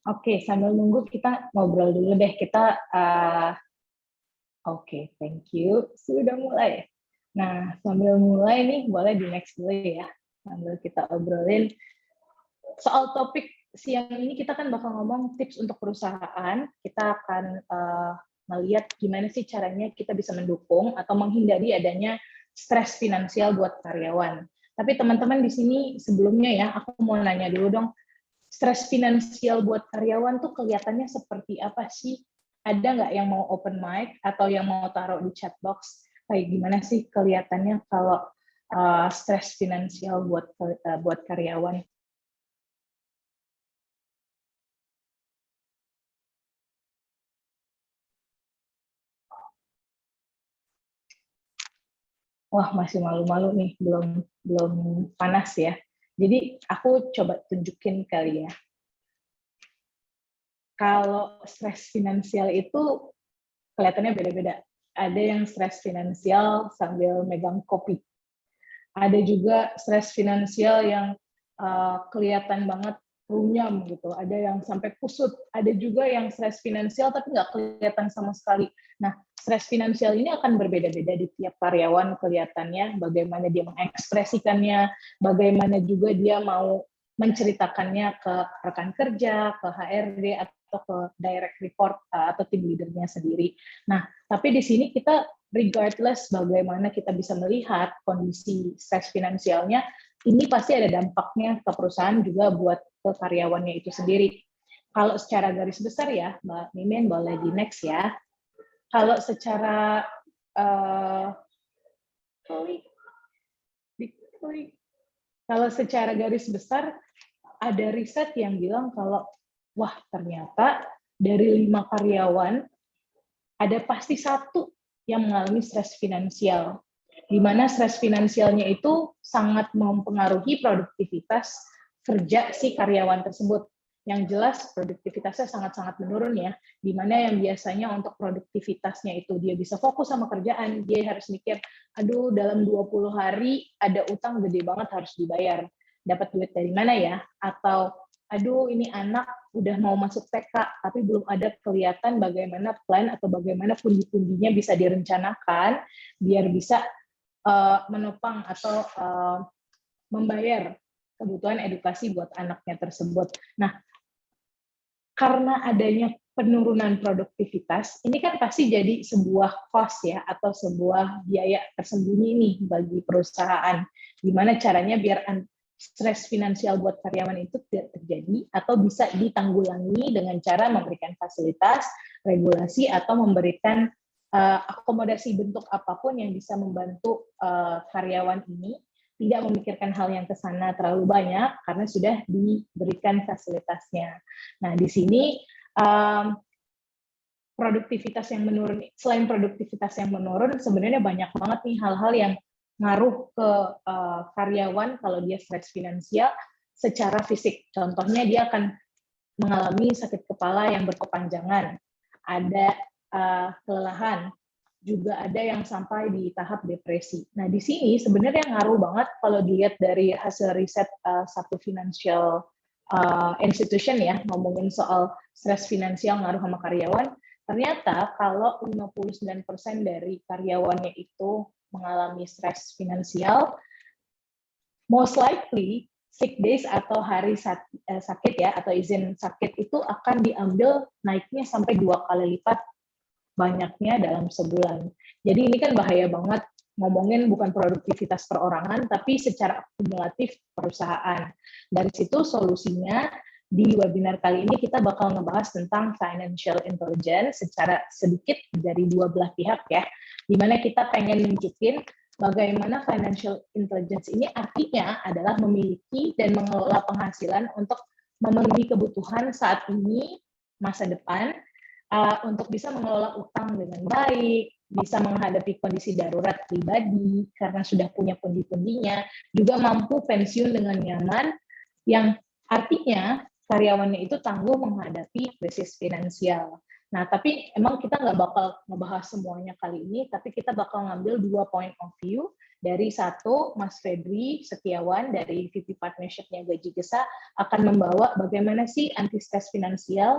Oke, sambil nunggu kita ngobrol dulu deh. Oke, thank you. Sudah mulai. Nah, sambil mulai nih, boleh di next dulu ya. Sambil kita obrolin soal topik siang ini, kita kan bakal ngomong tips untuk perusahaan. Kita akan melihat gimana sih caranya kita bisa mendukung atau menghindari adanya stres finansial buat karyawan. Tapi teman-teman di sini sebelumnya ya, aku mau nanya dulu dong, stres finansial buat karyawan tuh kelihatannya seperti apa sih? Ada nggak yang mau open mic atau yang mau taruh di chat box? Kayak gimana sih kelihatannya kalau stres finansial buat karyawan? Wah, masih malu-malu nih, belum belum panas ya. Jadi aku coba tunjukin kali ya. Kalau stres finansial itu kelihatannya beda-beda. Ada yang stres finansial sambil megang kopi. Ada juga stres finansial yang kelihatan banget runyam gitu. Ada yang sampai kusut. Ada juga yang stres finansial tapi nggak kelihatan sama sekali. Nah, stres finansial ini akan berbeda-beda di tiap karyawan kelihatannya, bagaimana dia mengekspresikannya, bagaimana juga dia mau menceritakannya ke rekan kerja, ke HRD, atau ke direct report atau tim leadernya sendiri. Nah, tapi di sini kita regardless bagaimana kita bisa melihat kondisi stres finansialnya, ini pasti ada dampaknya ke perusahaan juga buat ke karyawannya itu sendiri. Kalau secara garis besar ya, Mbak Mimin boleh di next ya. Kalau secara kalau secara garis besar ada riset yang bilang kalau wah ternyata dari 5 karyawan ada pasti satu yang mengalami stres finansial, di mana stres finansialnya itu sangat mempengaruhi produktivitas kerja si karyawan tersebut. Yang jelas produktivitasnya sangat-sangat menurun ya, di mana yang biasanya untuk produktivitasnya itu dia bisa fokus sama kerjaan, dia harus mikir, aduh dalam 20 hari ada utang gede banget harus dibayar, dapat duit dari mana ya, atau aduh ini anak udah mau masuk TK, tapi belum ada kelihatan bagaimana plan atau bagaimana pundi-pundinya bisa direncanakan biar bisa menopang atau membayar kebutuhan edukasi buat anaknya tersebut. Nah, karena adanya penurunan produktivitas, ini kan pasti jadi sebuah cost ya, atau sebuah biaya tersembunyi nih bagi perusahaan. Gimana caranya biar stres finansial buat karyawan itu tidak terjadi, atau bisa ditanggulangi dengan cara memberikan fasilitas, regulasi, atau memberikan akomodasi bentuk apapun yang bisa membantu karyawan ini tidak memikirkan hal yang ke sana terlalu banyak karena sudah diberikan fasilitasnya. Nah, di sini produktivitas yang menurun, selain produktivitas yang menurun, sebenarnya banyak banget nih hal-hal yang ngaruh ke karyawan kalau dia stres finansial secara fisik. Contohnya dia akan mengalami sakit kepala yang berkepanjangan, ada kelelahan, juga ada yang sampai di tahap depresi. Nah, di sini sebenarnya ngaruh banget kalau dilihat dari hasil riset satu financial institution ya, ngomongin soal stres finansial ngaruh sama karyawan, ternyata kalau 59% dari karyawannya itu mengalami stres finansial, most likely sick days atau hari sakit ya, atau izin sakit itu akan diambil naiknya sampai 2 kali lipat banyaknya dalam sebulan. Jadi ini kan bahaya banget, ngomongin bukan produktivitas perorangan, tapi secara akumulatif perusahaan. Dari situ solusinya di webinar kali ini kita bakal ngebahas tentang financial intelligence secara sedikit dari dua belah pihak ya, dimana kita pengen nunjukin bagaimana financial intelligence ini artinya adalah memiliki dan mengelola penghasilan untuk memenuhi kebutuhan saat ini, masa depan, untuk bisa mengelola utang dengan baik, bisa menghadapi kondisi darurat pribadi karena sudah punya pundi-pundinya, juga mampu pensiun dengan nyaman, yang artinya karyawannya itu tangguh menghadapi krisis finansial. Nah, tapi emang kita nggak bakal ngebahas semuanya kali ini, tapi kita bakal ngambil 2 point of view Dari satu, Mas Febri Setiawan dari VP Partnership-nya Gaji Gesa akan membawa bagaimana sih anti-stress finansial,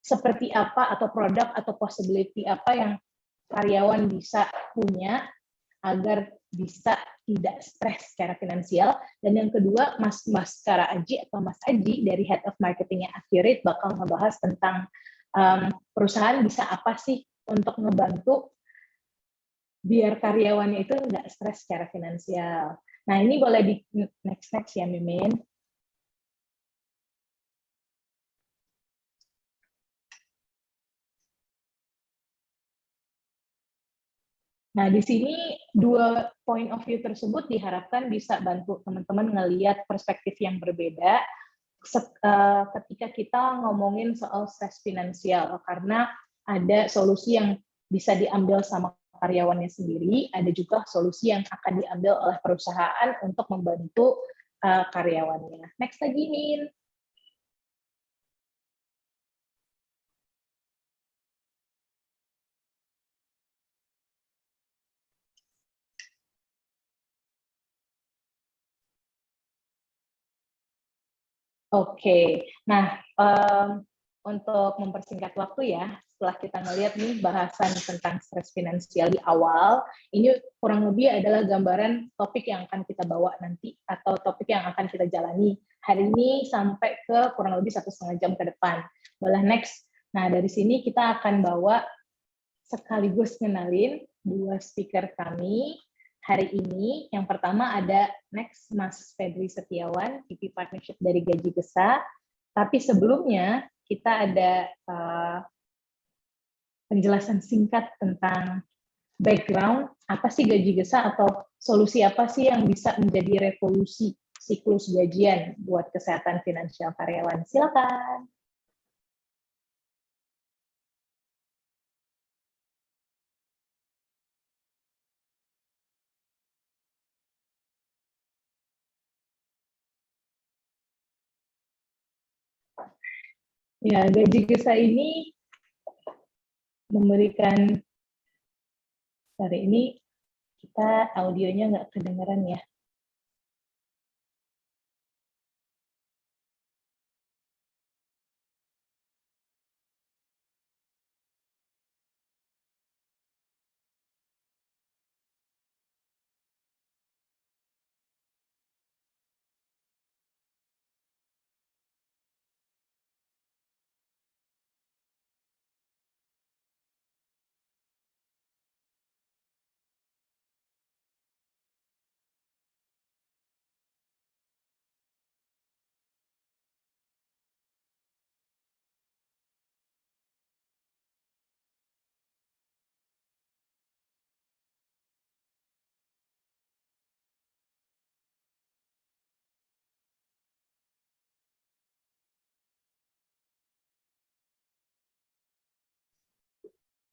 seperti apa atau produk atau possibility apa yang karyawan bisa punya agar bisa tidak stres secara finansial. Dan yang kedua, Mas Kara Aji atau Mas Aji dari Head of Marketing-nya Accurate bakal ngebahas tentang perusahaan bisa apa sih untuk ngebantu biar karyawannya itu nggak stres secara finansial. Nah, ini boleh di next ya, Mimin. Nah, di sini dua point of view tersebut diharapkan bisa bantu teman-teman ngelihat perspektif yang berbeda ketika kita ngomongin soal stres finansial, karena ada solusi yang bisa diambil sama karyawannya sendiri, ada juga solusi yang akan diambil oleh perusahaan untuk membantu karyawannya. Next lagi, Min. Oke, nah untuk mempersingkat waktu ya, setelah kita ngelihat nih bahasan tentang stres finansial di awal, ini kurang lebih adalah gambaran topik yang akan kita bawa nanti atau topik yang akan kita jalani hari ini sampai ke kurang lebih 1,5 jam ke depan. Boleh next. Nah, dari sini kita akan bawa sekaligus kenalin dua speaker kami hari ini. Yang pertama ada next Mas Febri Setiawan, VP Partnership dari Gaji Gesa. Tapi sebelumnya kita ada penjelasan singkat tentang background, apa sih Gaji Gesa atau solusi apa sih yang bisa menjadi revolusi siklus gajian buat kesehatan finansial karyawan. Silakan. Ya, Gaji Gesa ini memberikan, hari ini kita audionya nggak kedengeran ya.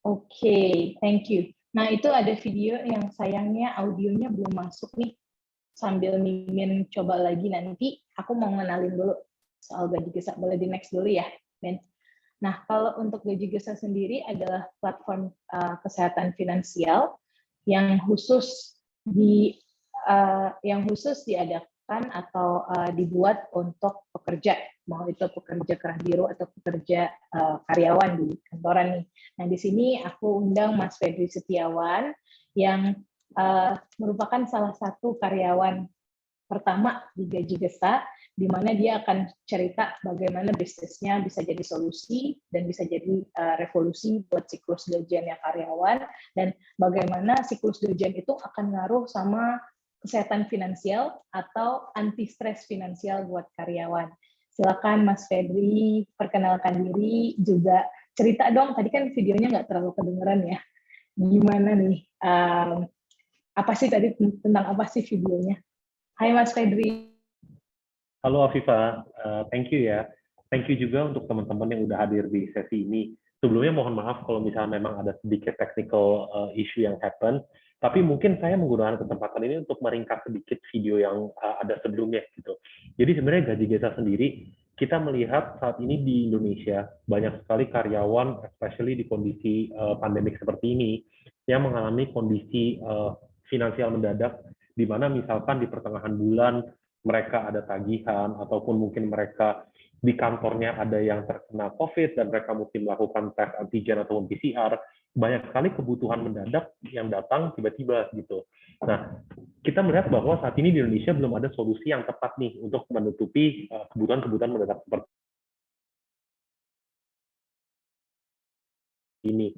Oke, thank you. Nah, itu ada video yang sayangnya audionya belum masuk nih. Sambil Mimin coba lagi nanti, aku mau ngenalin dulu soal Gaji Gesa. Boleh di next dulu ya, Ben. Nah, kalau untuk Gaji Gesa sendiri adalah platform kesehatan finansial yang khusus diadakan atau dibuat untuk pekerja, mau itu pekerja kerah biru atau pekerja karyawan di kantoran nih. Nah, di sini aku undang Mas Febri Setiawan yang merupakan salah satu karyawan pertama di Gaji Gesa, di mana dia akan cerita bagaimana bisnisnya bisa jadi solusi dan bisa jadi revolusi buat siklus gajiannya karyawan, dan bagaimana siklus gajian itu akan ngaruh sama kesehatan finansial atau anti-stres finansial buat karyawan. Silakan Mas Febri, perkenalkan diri, juga cerita dong, tadi kan videonya nggak terlalu kedengeran ya, gimana nih, apa sih tadi, tentang apa sih videonya? Hai Mas Febri. Halo Afifa, thank you ya. Thank you juga untuk teman-teman yang udah hadir di sesi ini. Sebelumnya mohon maaf kalau misalnya memang ada sedikit technical issue yang happen, tapi mungkin saya menggunakan kesempatan ini untuk meringkas sedikit video yang ada sebelumnya gitu. Jadi sebenarnya Gaji Gesa sendiri, kita melihat saat ini di Indonesia banyak sekali karyawan, especially di kondisi pandemik seperti ini, yang mengalami kondisi finansial mendadak di mana misalkan di pertengahan bulan mereka ada tagihan, ataupun mungkin mereka di kantornya ada yang terkena COVID dan mereka mesti melakukan tes antigen ataupun PCR, banyak sekali kebutuhan mendadak yang datang tiba-tiba gitu. Nah, kita melihat bahwa saat ini di Indonesia belum ada solusi yang tepat nih untuk menutupi kebutuhan-kebutuhan mendadak seperti ini.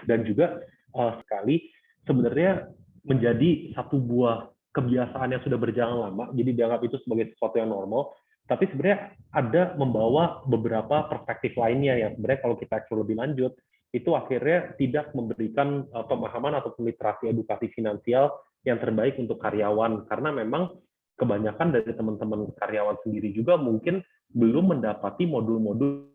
Dan juga sekali sebenarnya menjadi satu buah kebiasaan yang sudah berjalan lama, jadi dianggap itu sebagai sesuatu yang normal, tapi sebenarnya ada membawa beberapa perspektif lainnya yang sebenarnya kalau kita explore lebih lanjut, itu akhirnya tidak memberikan pemahaman atau literasi edukasi finansial yang terbaik untuk karyawan, karena memang kebanyakan dari teman-teman karyawan sendiri juga mungkin belum mendapati modul-modul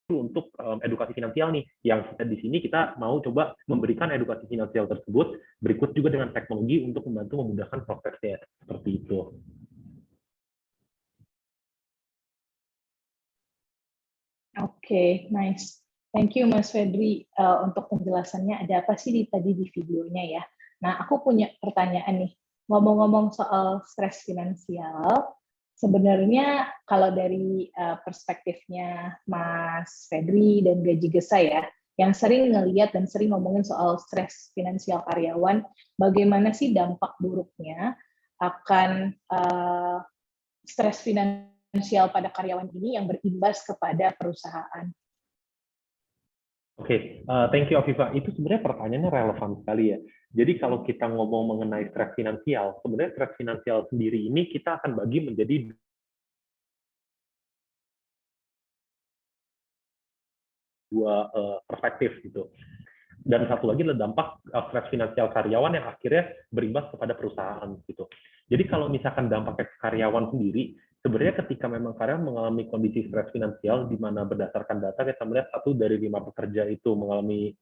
untuk edukasi finansial nih, yang di sini kita mau coba memberikan edukasi finansial tersebut, berikut juga dengan teknologi untuk membantu memudahkan prosesnya, seperti itu. Oke, nice. Thank you Mas Fedri untuk penjelasannya. Ada apa sih tadi di videonya ya? Nah, aku punya pertanyaan nih. Ngomong-ngomong soal stres finansial, sebenarnya kalau dari perspektifnya Mas Fedri dan Gaji Gesa ya, yang sering ngelihat dan sering ngomongin soal stres finansial karyawan, bagaimana sih dampak buruknya akan stres finansial pada karyawan ini yang berimbas kepada perusahaan? Oke, thank you Afifa. Itu sebenarnya pertanyaannya relevan sekali ya. Jadi kalau kita ngomong mengenai stres finansial, sebenarnya stres finansial sendiri ini kita akan bagi menjadi dua perspektif gitu. Dan satu lagi adalah dampak stres finansial karyawan yang akhirnya berimbas kepada perusahaan gitu. Jadi kalau misalkan dampaknya ke karyawan sendiri, sebenarnya ketika memang karyawan mengalami kondisi stres finansial, di mana berdasarkan data kita melihat 1 dari 5 pekerja itu mengalami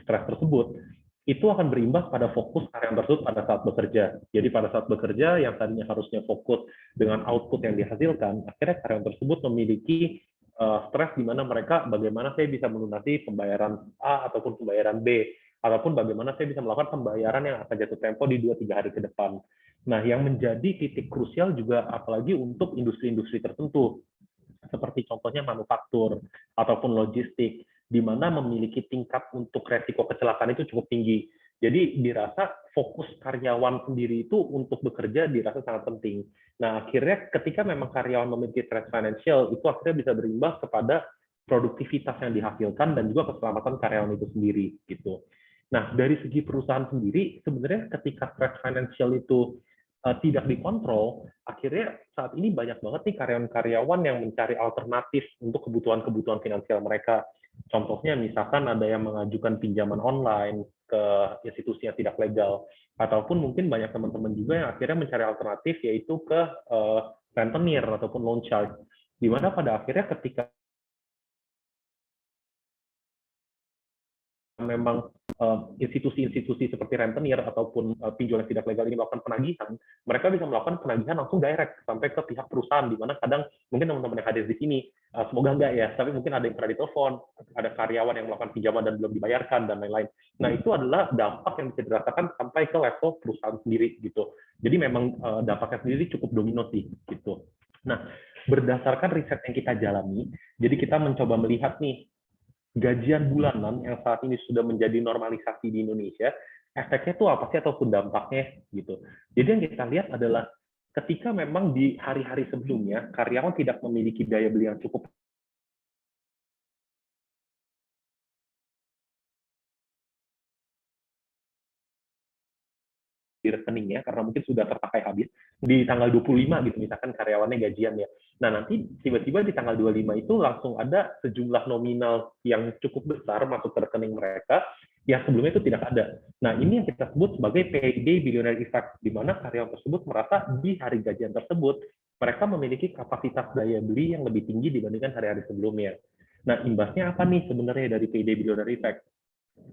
stres tersebut, itu akan berimbas pada fokus karyawan tersebut pada saat bekerja. Jadi pada saat bekerja yang tadinya harusnya fokus dengan output yang dihasilkan, akhirnya karyawan tersebut memiliki stres di mana mereka bagaimana saya bisa melunasi pembayaran A ataupun pembayaran B, ataupun bagaimana saya bisa melakukan pembayaran yang akan jatuh tempo di 2-3 hari ke depan. Nah, yang menjadi titik krusial juga apalagi untuk industri-industri tertentu, seperti contohnya manufaktur ataupun logistik, di mana memiliki tingkat untuk resiko kecelakaan itu cukup tinggi. Jadi dirasa fokus karyawan sendiri itu untuk bekerja dirasa sangat penting. Nah, akhirnya ketika memang karyawan memiliki stres financial, itu akhirnya bisa berimbas kepada produktivitas yang dihasilkan dan juga keselamatan karyawan itu sendiri gitu. Nah, dari segi perusahaan sendiri, sebenarnya ketika stres financial itu tidak dikontrol, akhirnya saat ini banyak banget nih karyawan-karyawan yang mencari alternatif untuk kebutuhan-kebutuhan finansial mereka. Contohnya misalkan ada yang mengajukan pinjaman online ke institusi yang tidak legal, ataupun mungkin banyak teman-teman juga yang akhirnya mencari alternatif yaitu ke rentenir ataupun loan shark, di mana pada akhirnya ketika memang institusi-institusi seperti rentenir ataupun pinjol yang tidak legal ini melakukan penagihan, mereka bisa melakukan penagihan langsung direct sampai ke pihak perusahaan, di mana kadang mungkin teman-teman yang hadir di sini, semoga enggak ya, tapi mungkin ada yang pernah ditelepon, ada karyawan yang melakukan pinjaman dan belum dibayarkan, dan lain-lain. Nah, itu adalah dampak yang bisa dirasakan sampai ke level perusahaan sendiri, gitu. Jadi memang dampaknya sendiri cukup domino sih, gitu. Nah, berdasarkan riset yang kita jalani, jadi kita mencoba melihat nih, gajian bulanan yang saat ini sudah menjadi normalisasi di Indonesia, efeknya itu apa sih ataupun dampaknya gitu. Jadi yang kita lihat adalah ketika memang di hari-hari sebelumnya karyawan tidak memiliki daya beli yang cukup di rekeningnya karena mungkin sudah terpakai habis di tanggal 25 gitu misalkan karyawannya gajian ya. Nah, nanti tiba-tiba di tanggal 25 itu langsung ada sejumlah nominal yang cukup besar masuk ke rekening mereka yang sebelumnya itu tidak ada. Nah, ini yang kita sebut sebagai payday billionaire effect, di mana karyawan tersebut merasa di hari gajian tersebut mereka memiliki kapasitas daya beli yang lebih tinggi dibandingkan hari-hari sebelumnya. Nah, imbasnya apa nih sebenarnya dari payday billionaire effect?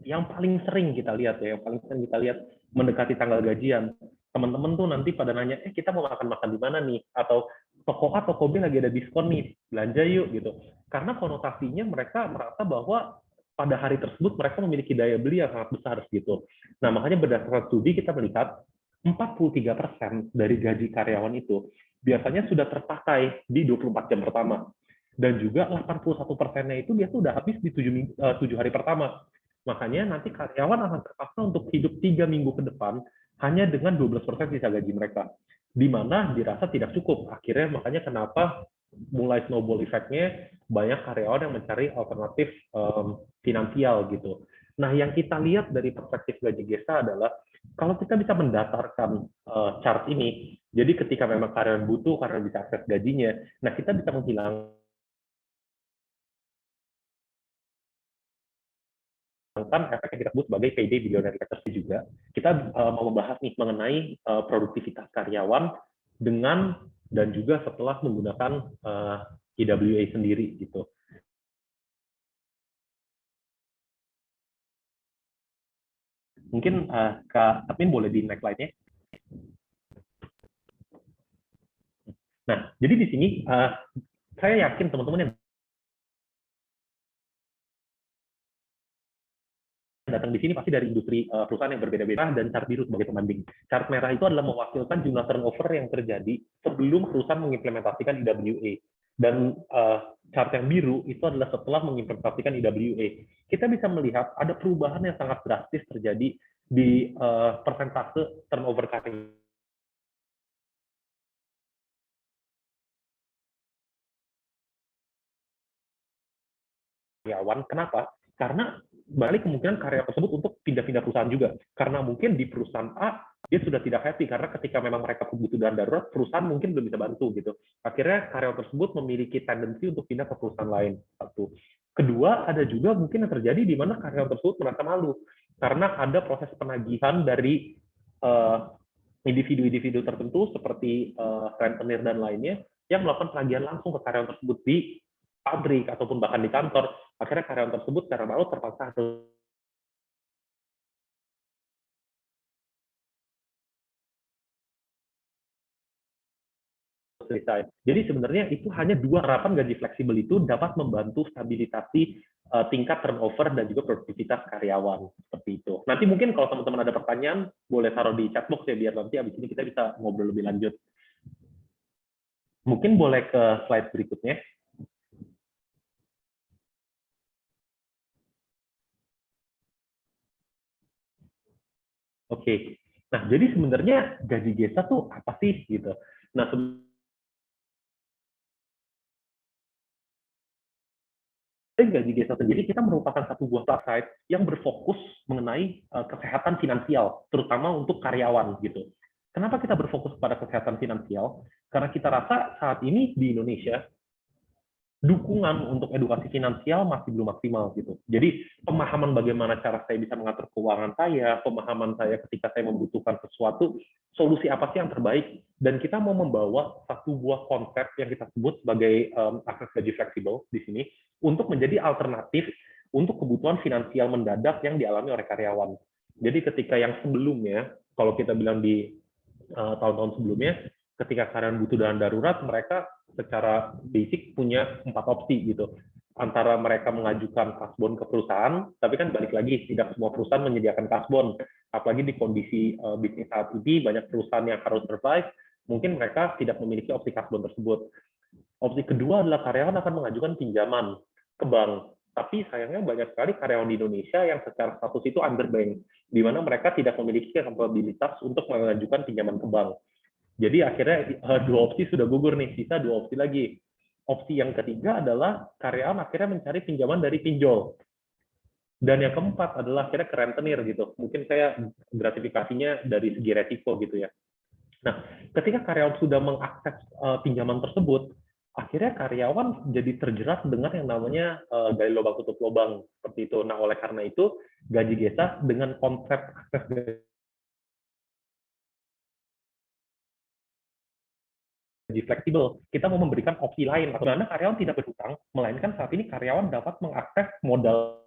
Yang paling sering kita lihat ya, yang paling sering kita lihat mendekati tanggal gajian, teman-teman tuh nanti pada nanya, kita mau makan-makan di mana nih? Atau toko A, toko B lagi ada diskon nih, belanja yuk gitu. Karena konotasinya mereka merasa bahwa pada hari tersebut mereka memiliki daya beli yang sangat besar gitu. Nah, makanya berdasarkan studi kita melihat 43% dari gaji karyawan itu biasanya sudah terpakai di 24 jam pertama. Dan juga 81%-nya itu dia sudah habis di 7 hari pertama. Makanya nanti karyawan akan terpaksa untuk hidup 3 minggu ke depan hanya dengan 12% sisa gaji mereka. Di mana dirasa tidak cukup. Akhirnya makanya kenapa mulai snowball effect-nya banyak karyawan yang mencari alternatif finansial gitu. Nah, yang kita lihat dari perspektif gaji Gesa adalah kalau kita bisa mendatarkan chart ini, jadi ketika memang karyawan butuh karena bisa akses gajinya, nah kita bisa menghilangkan efek yang kita sebut sebagai payday billionaire effect juga. Kita mau membahas nih mengenai produktivitas karyawan dengan dan juga setelah menggunakan EWA sendiri gitu. Mungkin Kak Admin boleh di next slide-nya. Nah, jadi di sini saya yakin teman-teman yang datang di sini pasti dari industri perusahaan yang berbeda-beda dan chart biru sebagai pembanding. Chart merah itu adalah mewakilkan jumlah turnover yang terjadi sebelum perusahaan mengimplementasikan EWA. Dan chart yang biru itu adalah setelah mengimplementasikan EWA. Kita bisa melihat ada perubahan yang sangat drastis terjadi di persentase turnover karyawan. Kenapa? Karena balik kemungkinan karyawan tersebut untuk pindah-pindah perusahaan juga. Karena mungkin di perusahaan A, dia sudah tidak happy, karena ketika memang mereka kebutuhan darurat, perusahaan mungkin belum bisa bantu. Gitu. Akhirnya karyawan tersebut memiliki tendensi untuk pindah ke perusahaan lain. Satu. Kedua, ada juga mungkin yang terjadi di mana karyawan tersebut merasa malu. Karena ada proses penagihan dari individu-individu tertentu, seperti rentenir dan lainnya, yang melakukan penagihan langsung ke karyawan tersebut di pabrik ataupun bahkan di kantor. Akhirnya karyawan tersebut secara malu terpaksa harus selesai. Jadi sebenarnya itu hanya dua harapan gaji fleksibel itu dapat membantu stabilisasi tingkat turnover dan juga produktivitas karyawan seperti itu. Nanti mungkin kalau teman-teman ada pertanyaan boleh taruh di chat box ya biar nanti abis ini kita bisa ngobrol lebih lanjut. Mungkin boleh ke slide berikutnya. Oke. Nah, jadi sebenarnya gaji Gesa tuh apa sih gitu. Nah, gaji Gesa sendiri kita merupakan satu buah website yang berfokus mengenai kesehatan finansial, terutama untuk karyawan gitu. Kenapa kita berfokus pada kesehatan finansial? Karena kita rasa saat ini di Indonesia dukungan untuk edukasi finansial masih belum maksimal gitu. Jadi pemahaman bagaimana cara saya bisa mengatur keuangan saya, pemahaman saya ketika saya membutuhkan sesuatu, solusi apa sih yang terbaik, dan kita mau membawa satu buah konsep yang kita sebut sebagai akses gaji fleksibel di sini untuk menjadi alternatif untuk kebutuhan finansial mendadak yang dialami oleh karyawan. Jadi ketika yang sebelumnya, kalau kita bilang di tahun-tahun sebelumnya, ketika karyawan butuh dana darurat, mereka secara basic punya 4 opsi gitu. Antara mereka mengajukan kasbon ke perusahaan, tapi kan balik lagi, tidak semua perusahaan menyediakan kasbon. Apalagi di kondisi bisnis saat ini, banyak perusahaan yang harus survive, mungkin mereka tidak memiliki opsi kasbon tersebut. Opsi kedua adalah karyawan akan mengajukan pinjaman ke bank. Tapi sayangnya banyak sekali karyawan di Indonesia yang secara status itu underbank, di mana mereka tidak memiliki kapabilitas untuk mengajukan pinjaman ke bank. Jadi akhirnya dua opsi sudah gugur nih, sisa dua opsi lagi. Opsi yang ketiga adalah karyawan akhirnya mencari pinjaman dari pinjol. Dan yang keempat adalah akhirnya ke rentenir gitu. Mungkin saya gratifikasinya dari segi resiko gitu ya. Nah, ketika karyawan sudah mengakses pinjaman tersebut, akhirnya karyawan jadi terjerat dengan yang namanya gali lubang tutup lubang seperti itu. Nah, oleh karena itu gaji Gesa dengan konsep akses gaji fleksibel, kita mau memberikan opsi lain, atau mana karyawan tidak berhutang, melainkan saat ini karyawan dapat mengakses modal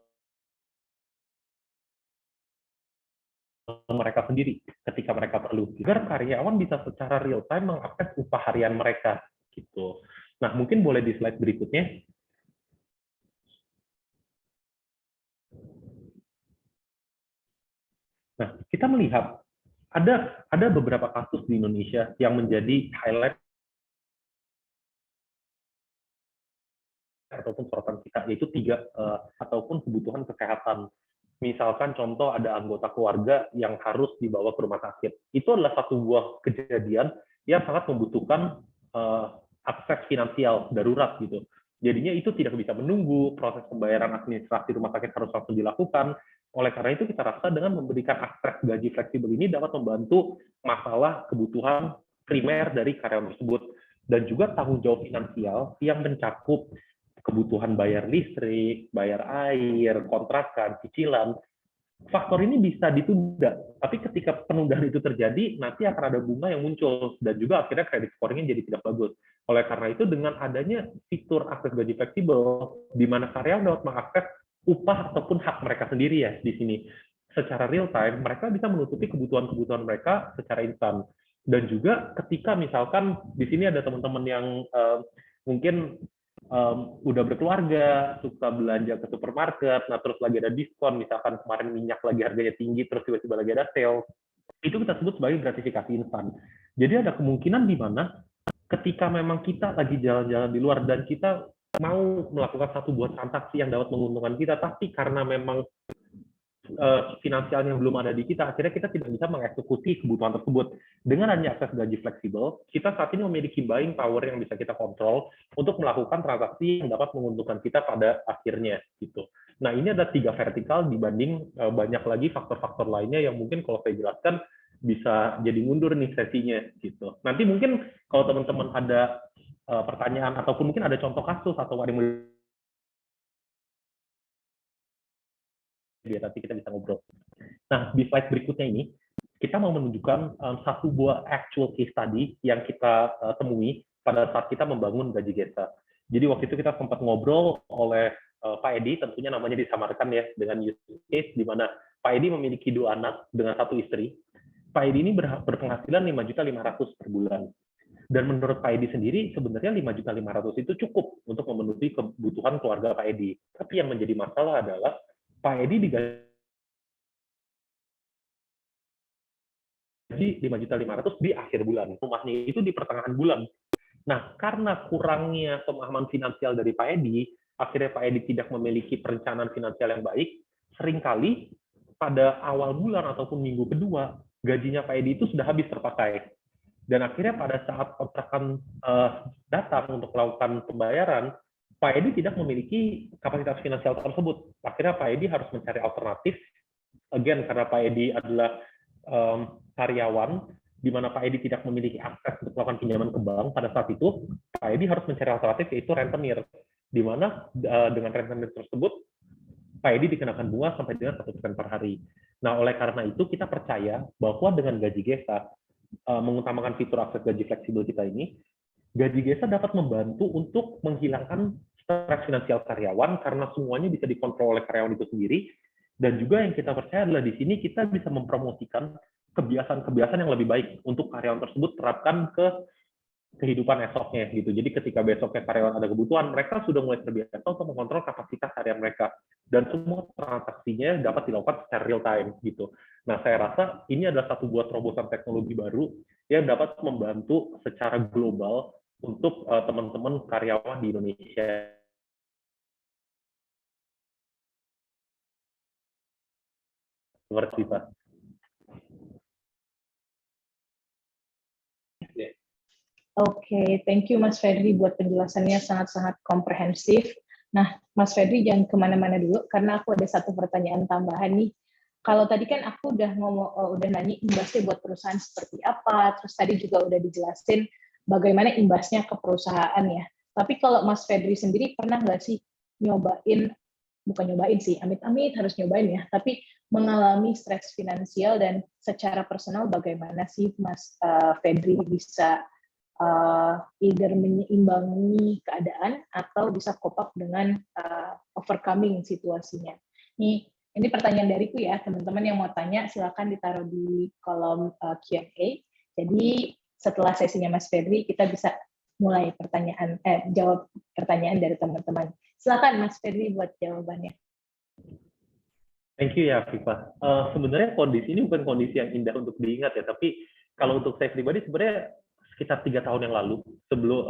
mereka sendiri ketika mereka perlu, agar karyawan bisa secara real time mengakses upah harian mereka gitu. Nah, mungkin boleh di slide berikutnya. Nah, kita melihat ada beberapa kasus di Indonesia yang menjadi highlight ataupun sorotan kita, yaitu ataupun kebutuhan kesehatan. Misalkan contoh ada anggota keluarga yang harus dibawa ke rumah sakit. Itu adalah satu buah kejadian yang sangat membutuhkan akses finansial darurat gitu. Jadinya itu tidak bisa menunggu, proses pembayaran administrasi rumah sakit harus langsung dilakukan. Oleh karena itu kita rasa dengan memberikan akses gaji fleksibel ini dapat membantu masalah kebutuhan primer dari karyawan tersebut dan juga tanggung jawab finansial yang mencakup kebutuhan bayar listrik, bayar air, kontrakan, cicilan. Faktor ini bisa ditunda, tapi ketika penundaan itu terjadi, nanti akan ada bunga yang muncul, dan juga akhirnya kredit scoring-nya jadi tidak bagus. Oleh karena itu, dengan adanya fitur akses gaji fleksibel, di mana karyawan dapat mengakses upah ataupun hak mereka sendiri ya di sini, secara real time, mereka bisa menutupi kebutuhan-kebutuhan mereka secara instan. Dan juga ketika misalkan di sini ada teman-teman yang mungkin udah berkeluarga, suka belanja ke supermarket, nah terus lagi ada diskon, misalkan kemarin minyak lagi harganya tinggi, terus tiba-tiba lagi ada sale, itu kita sebut sebagai gratifikasi instan. Jadi ada kemungkinan di mana ketika memang kita lagi jalan-jalan di luar dan kita mau melakukan satu buah transaksi yang dapat menguntungkan kita, tapi karena memang finansialnya belum ada di kita, akhirnya kita tidak bisa mengeksekusi kebutuhan tersebut. Dengan adanya akses gaji fleksibel, kita saat ini memiliki buying power yang bisa kita kontrol untuk melakukan transaksi yang dapat menguntungkan kita pada akhirnya. Gitu. Nah, ini ada 3 vertikal dibanding banyak lagi faktor-faktor lainnya yang mungkin kalau saya jelaskan bisa jadi mundur nih sesinya. Gitu. Nanti mungkin kalau teman-teman ada pertanyaan ataupun mungkin ada contoh kasus atau ada yang biar nanti kita bisa ngobrol. Nah, di slide berikutnya ini, kita mau menunjukkan satu buah actual case study yang kita temui pada saat kita membangun gaji Gesa. Jadi waktu itu kita sempat ngobrol oleh Pak Edi, tentunya namanya disamarkan ya dengan use case, di mana Pak Edi memiliki 2 anak dengan 1 istri. Pak Edi ini berpenghasilan 5.500.000 per bulan. Dan menurut Pak Edi sendiri, sebenarnya 5.500.000 itu cukup untuk memenuhi kebutuhan keluarga Pak Edi. Tapi yang menjadi masalah adalah Pak Edi digaji 5.500.000 di akhir bulan. Rumahnya itu di pertengahan bulan. Nah, karena kurangnya pemahaman finansial dari Pak Edi, akhirnya Pak Edi tidak memiliki perencanaan finansial yang baik. Seringkali pada awal bulan ataupun minggu kedua, gajinya Pak Edi itu sudah habis terpakai. Dan akhirnya pada saat kontrakan datang untuk melakukan pembayaran, Pak Edi tidak memiliki kapasitas finansial tersebut. Akhirnya Pak Edi harus mencari alternatif. Again, karena Pak Edi adalah karyawan, di mana Pak Edi tidak memiliki akses untuk melakukan pinjaman ke bank pada saat itu, Pak Edi harus mencari alternatif yaitu rentenir, di mana dengan rentenir tersebut, Pak Edi dikenakan bunga sampai dengan 1% per hari. Nah, oleh karena itu kita percaya bahwa dengan gaji Gesa, mengutamakan fitur akses gaji fleksibel kita ini, gaji Gesa dapat membantu untuk menghilangkan stres finansial karyawan karena semuanya bisa dikontrol oleh karyawan itu sendiri. Dan juga yang kita percaya adalah di sini kita bisa mempromosikan kebiasaan-kebiasaan yang lebih baik untuk karyawan tersebut terapkan ke kehidupan esoknya gitu. Jadi ketika besoknya karyawan ada kebutuhan, mereka sudah mulai terbiasa untuk mengontrol kapasitas harian mereka dan semua transaksinya dapat dilakukan secara real time gitu. Nah, saya rasa ini adalah satu buah terobosan teknologi baru yang dapat membantu secara global untuk teman-teman karyawan di Indonesia. Seperti Pak. Oke, thank you Mas Fedri buat penjelasannya sangat-sangat komprehensif. Nah, Mas Fedri jangan kemana-mana dulu, karena aku ada satu pertanyaan tambahan nih. Kalau tadi kan aku udah udah nanya imbasnya buat perusahaan seperti apa, terus tadi juga udah dijelasin bagaimana imbasnya ke perusahaan ya. Tapi kalau Mas Fedri sendiri pernah nggak sih bukan nyobain sih, amit-amit harus nyobain ya, tapi mengalami stres finansial dan secara personal bagaimana sih Mas Fedri bisa either menyeimbangi keadaan atau bisa cope up dengan overcoming situasinya. Ini pertanyaan dariku ya, teman-teman yang mau tanya silakan ditaruh di kolom Q&A. Jadi setelah sesinya Mas Fedri kita bisa mulai jawab pertanyaan dari teman-teman. Silakan Mas Fedri buat jawabannya. Thank you ya, Viva. Sebenarnya kondisi ini bukan kondisi yang indah untuk diingat ya, tapi kalau untuk saya pribadi sebenarnya sekitar 3 tahun yang lalu, sebelum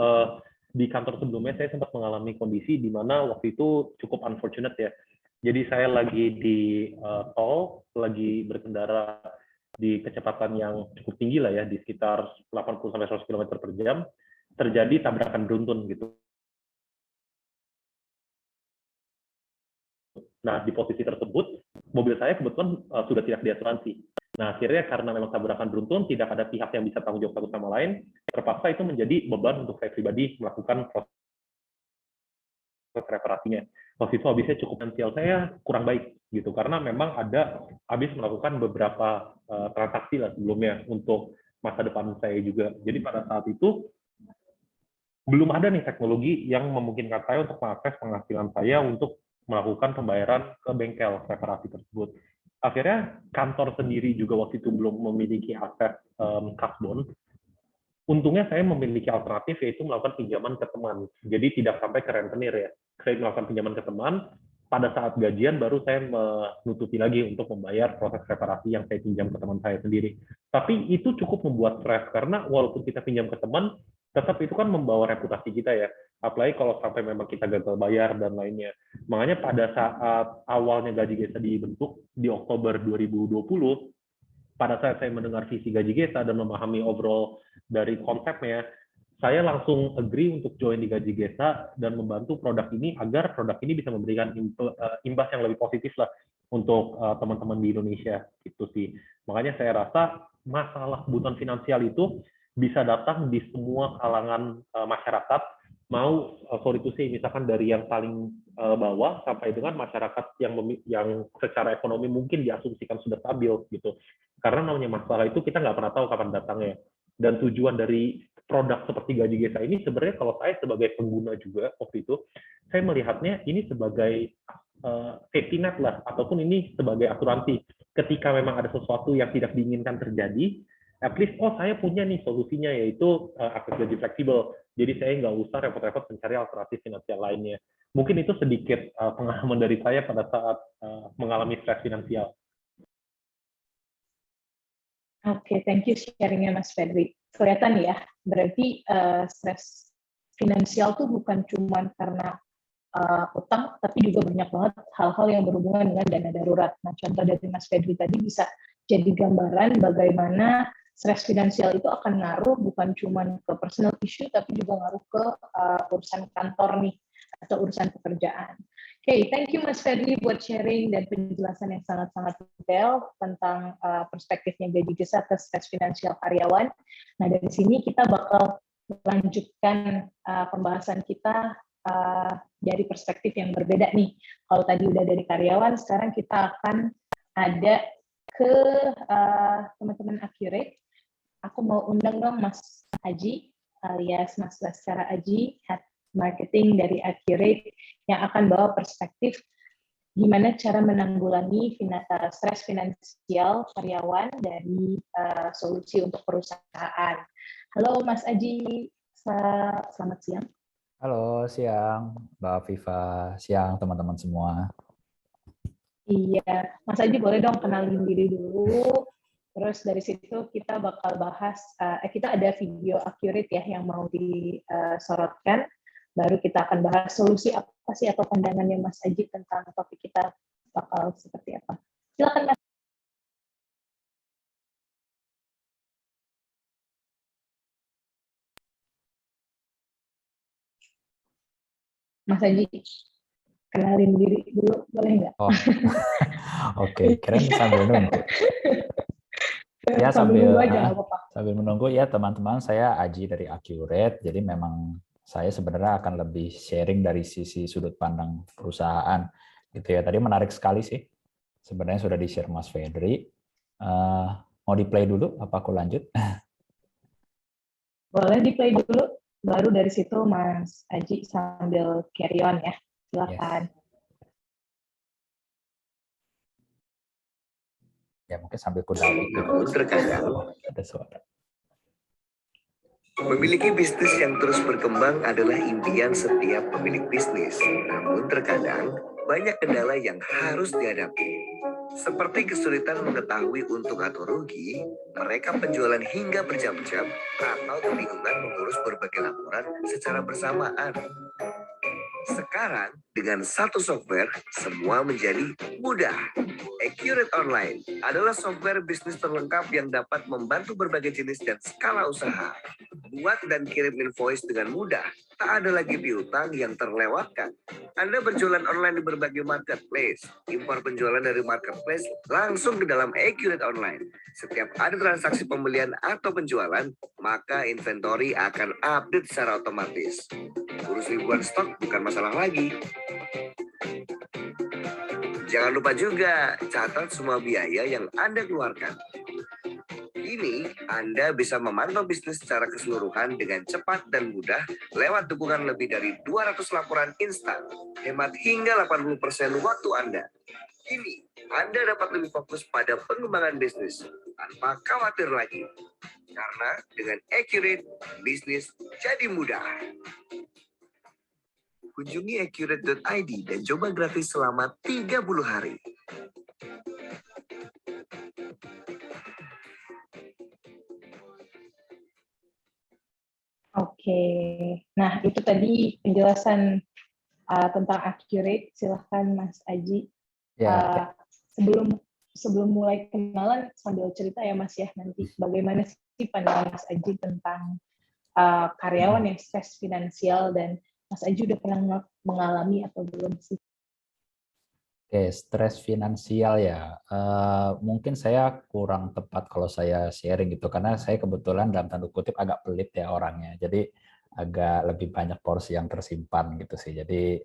di kantor sebelumnya saya sempat mengalami kondisi di mana waktu itu cukup unfortunate ya. Jadi saya lagi di tol, lagi berkendara di kecepatan yang cukup tinggi lah ya, di sekitar 80-100 km per jam, terjadi tabrakan beruntun gitu. Nah, di posisi tersebut, mobil saya kebetulan sudah tidak diasuransi. Nah, akhirnya karena memang tabrakan beruntun, tidak ada pihak yang bisa tanggung jawab satu sama lain, terpaksa itu menjadi beban untuk saya pribadi melakukan proses reparasinya. Waktu itu habisnya cukup finansial saya kurang baik gitu, karena memang habis melakukan beberapa transaksi lah sebelumnya untuk masa depan saya juga. Jadi pada saat itu, belum ada nih teknologi yang memungkinkan saya untuk mengakses penghasilan saya untuk melakukan pembayaran ke bengkel reparasi tersebut. Akhirnya kantor sendiri juga waktu itu belum memiliki akses kasbon. Untungnya saya memiliki alternatif, yaitu melakukan pinjaman ke teman. Jadi tidak sampai ke rentenir ya. Saya melakukan pinjaman ke teman, pada saat gajian baru saya menutupi lagi untuk membayar proses reparasi yang saya pinjam ke teman saya sendiri. Tapi itu cukup membuat stres, karena walaupun kita pinjam ke teman, tetap itu kan membawa reputasi kita ya. Apalagi kalau sampai memang kita gagal bayar dan lainnya. Makanya pada saat awalnya Gaji Gesa dibentuk di Oktober 2020, pada saat saya mendengar visi Gaji Gesa dan memahami overall dari konsepnya, saya langsung agree untuk join di Gaji Gesa dan membantu produk ini agar produk ini bisa memberikan imbas yang lebih positif lah untuk teman-teman di Indonesia. Itu sih. Makanya saya rasa masalah kebutuhan finansial itu bisa datang di semua kalangan masyarakat, mau sorry to say, misalkan dari yang paling bawah sampai dengan masyarakat yang secara ekonomi mungkin diasumsikan sudah stabil gitu. Karena namanya masalah itu kita nggak pernah tahu kapan datangnya. Dan tujuan dari produk seperti Gaji Gesa ini sebenarnya kalau saya sebagai pengguna juga waktu itu, saya melihatnya ini sebagai safety net lah, ataupun ini sebagai asuransi. Ketika memang ada sesuatu yang tidak diinginkan terjadi, at least, saya punya nih solusinya, yaitu akses gaji fleksibel. Jadi saya nggak usah repot-repot mencari alternatif finansial lainnya. Mungkin itu sedikit pengalaman dari saya pada saat mengalami stres finansial. Oke, thank you sharingnya Mas Fedri. Kelihatan ya, berarti stres finansial tuh bukan cuma karena utang, tapi juga banyak banget hal-hal yang berhubungan dengan dana darurat. Nah, contoh dari Mas Fedri tadi bisa jadi gambaran bagaimana stres finansial itu akan ngaruh bukan cuma ke personal issue, tapi juga ngaruh ke urusan kantor nih, atau urusan pekerjaan. Oke, thank you Mas Fedri buat sharing dan penjelasan yang sangat-sangat detail tentang perspektifnya Gaji Gesa ke stres finansial karyawan. Nah, dari sini kita bakal melanjutkan pembahasan kita dari perspektif yang berbeda nih. Kalau tadi udah dari karyawan, sekarang kita akan ada ke teman-teman Accurate. Aku mau undang dong Mas Aji, alias Mas Baskara Aji, Head Marketing dari Accurate, yang akan bawa perspektif gimana cara menanggulangi stres finansial karyawan dari solusi untuk perusahaan. Halo Mas Aji, selamat siang. Halo, siang Mbak Viva, siang teman-teman semua. Iya, Mas Aji boleh dong kenalin diri dulu, terus dari situ kita bakal bahas, kita ada video Accurate ya yang mau disorotkan, baru kita akan bahas solusi apa sih atau pandangannya Mas Aji tentang topik kita bakal seperti apa. Silakan Mas. Mas Aji, kenalin diri dulu, boleh nggak? Oh, oke, keren sambil nunggu. Ya sambil menunggu ya teman-teman, saya Aji dari Accurate. Jadi memang saya sebenarnya akan lebih sharing dari sisi sudut pandang perusahaan, gitu ya. Tadi menarik sekali sih. Sebenarnya sudah di-share Mas Fedri. Mau di-play dulu? Apa aku lanjut? Boleh di-play dulu. Baru dari situ Mas Aji sambil carry on ya. Silakan. Yes. Ya mungkin sambil kudali. Terkadang ada suara. Memiliki bisnis yang terus berkembang adalah impian setiap pemilik bisnis. Namun terkadang banyak kendala yang harus dihadapi. Seperti kesulitan mengetahui untung atau rugi, mereka penjualan hingga berjam-jam, atau kebingungan mengurus berbagai laporan secara bersamaan. Sekarang, dengan satu software, semua menjadi mudah. Accurate Online adalah software bisnis terlengkap yang dapat membantu berbagai jenis dan skala usaha. Buat dan kirim invoice dengan mudah, tak ada lagi piutang yang terlewatkan. Anda berjualan online di berbagai marketplace, impor penjualan dari marketplace langsung ke dalam Accurate Online. Setiap ada transaksi pembelian atau penjualan, maka inventory akan update secara otomatis. Urus ribuan stok bukan masalah lagi. Jangan lupa juga catat semua biaya yang Anda keluarkan. Ini Anda bisa memantau bisnis secara keseluruhan dengan cepat dan mudah lewat dukungan lebih dari 200 laporan instan. Hemat hingga 80% waktu Anda. Kini, Anda dapat lebih fokus pada pengembangan bisnis tanpa khawatir lagi. Karena dengan Accurate, bisnis jadi mudah. Kunjungi accurate.id dan coba gratis selama 30 hari. Oke, nah itu tadi penjelasan tentang Accurate. Silahkan Mas Aji. Ya, Sebelum mulai kenalan, sambil cerita ya Mas ya, nanti bagaimana sih pandangan Mas Aji tentang karyawan yang stres finansial, dan Mas Aji udah pernah mengalami atau belum sih? oke, stres finansial ya. Mungkin saya kurang tepat kalau saya sharing gitu, karena saya kebetulan dalam tanda kutip agak pelit ya orangnya. Jadi agak lebih banyak porsi yang tersimpan gitu sih. Jadi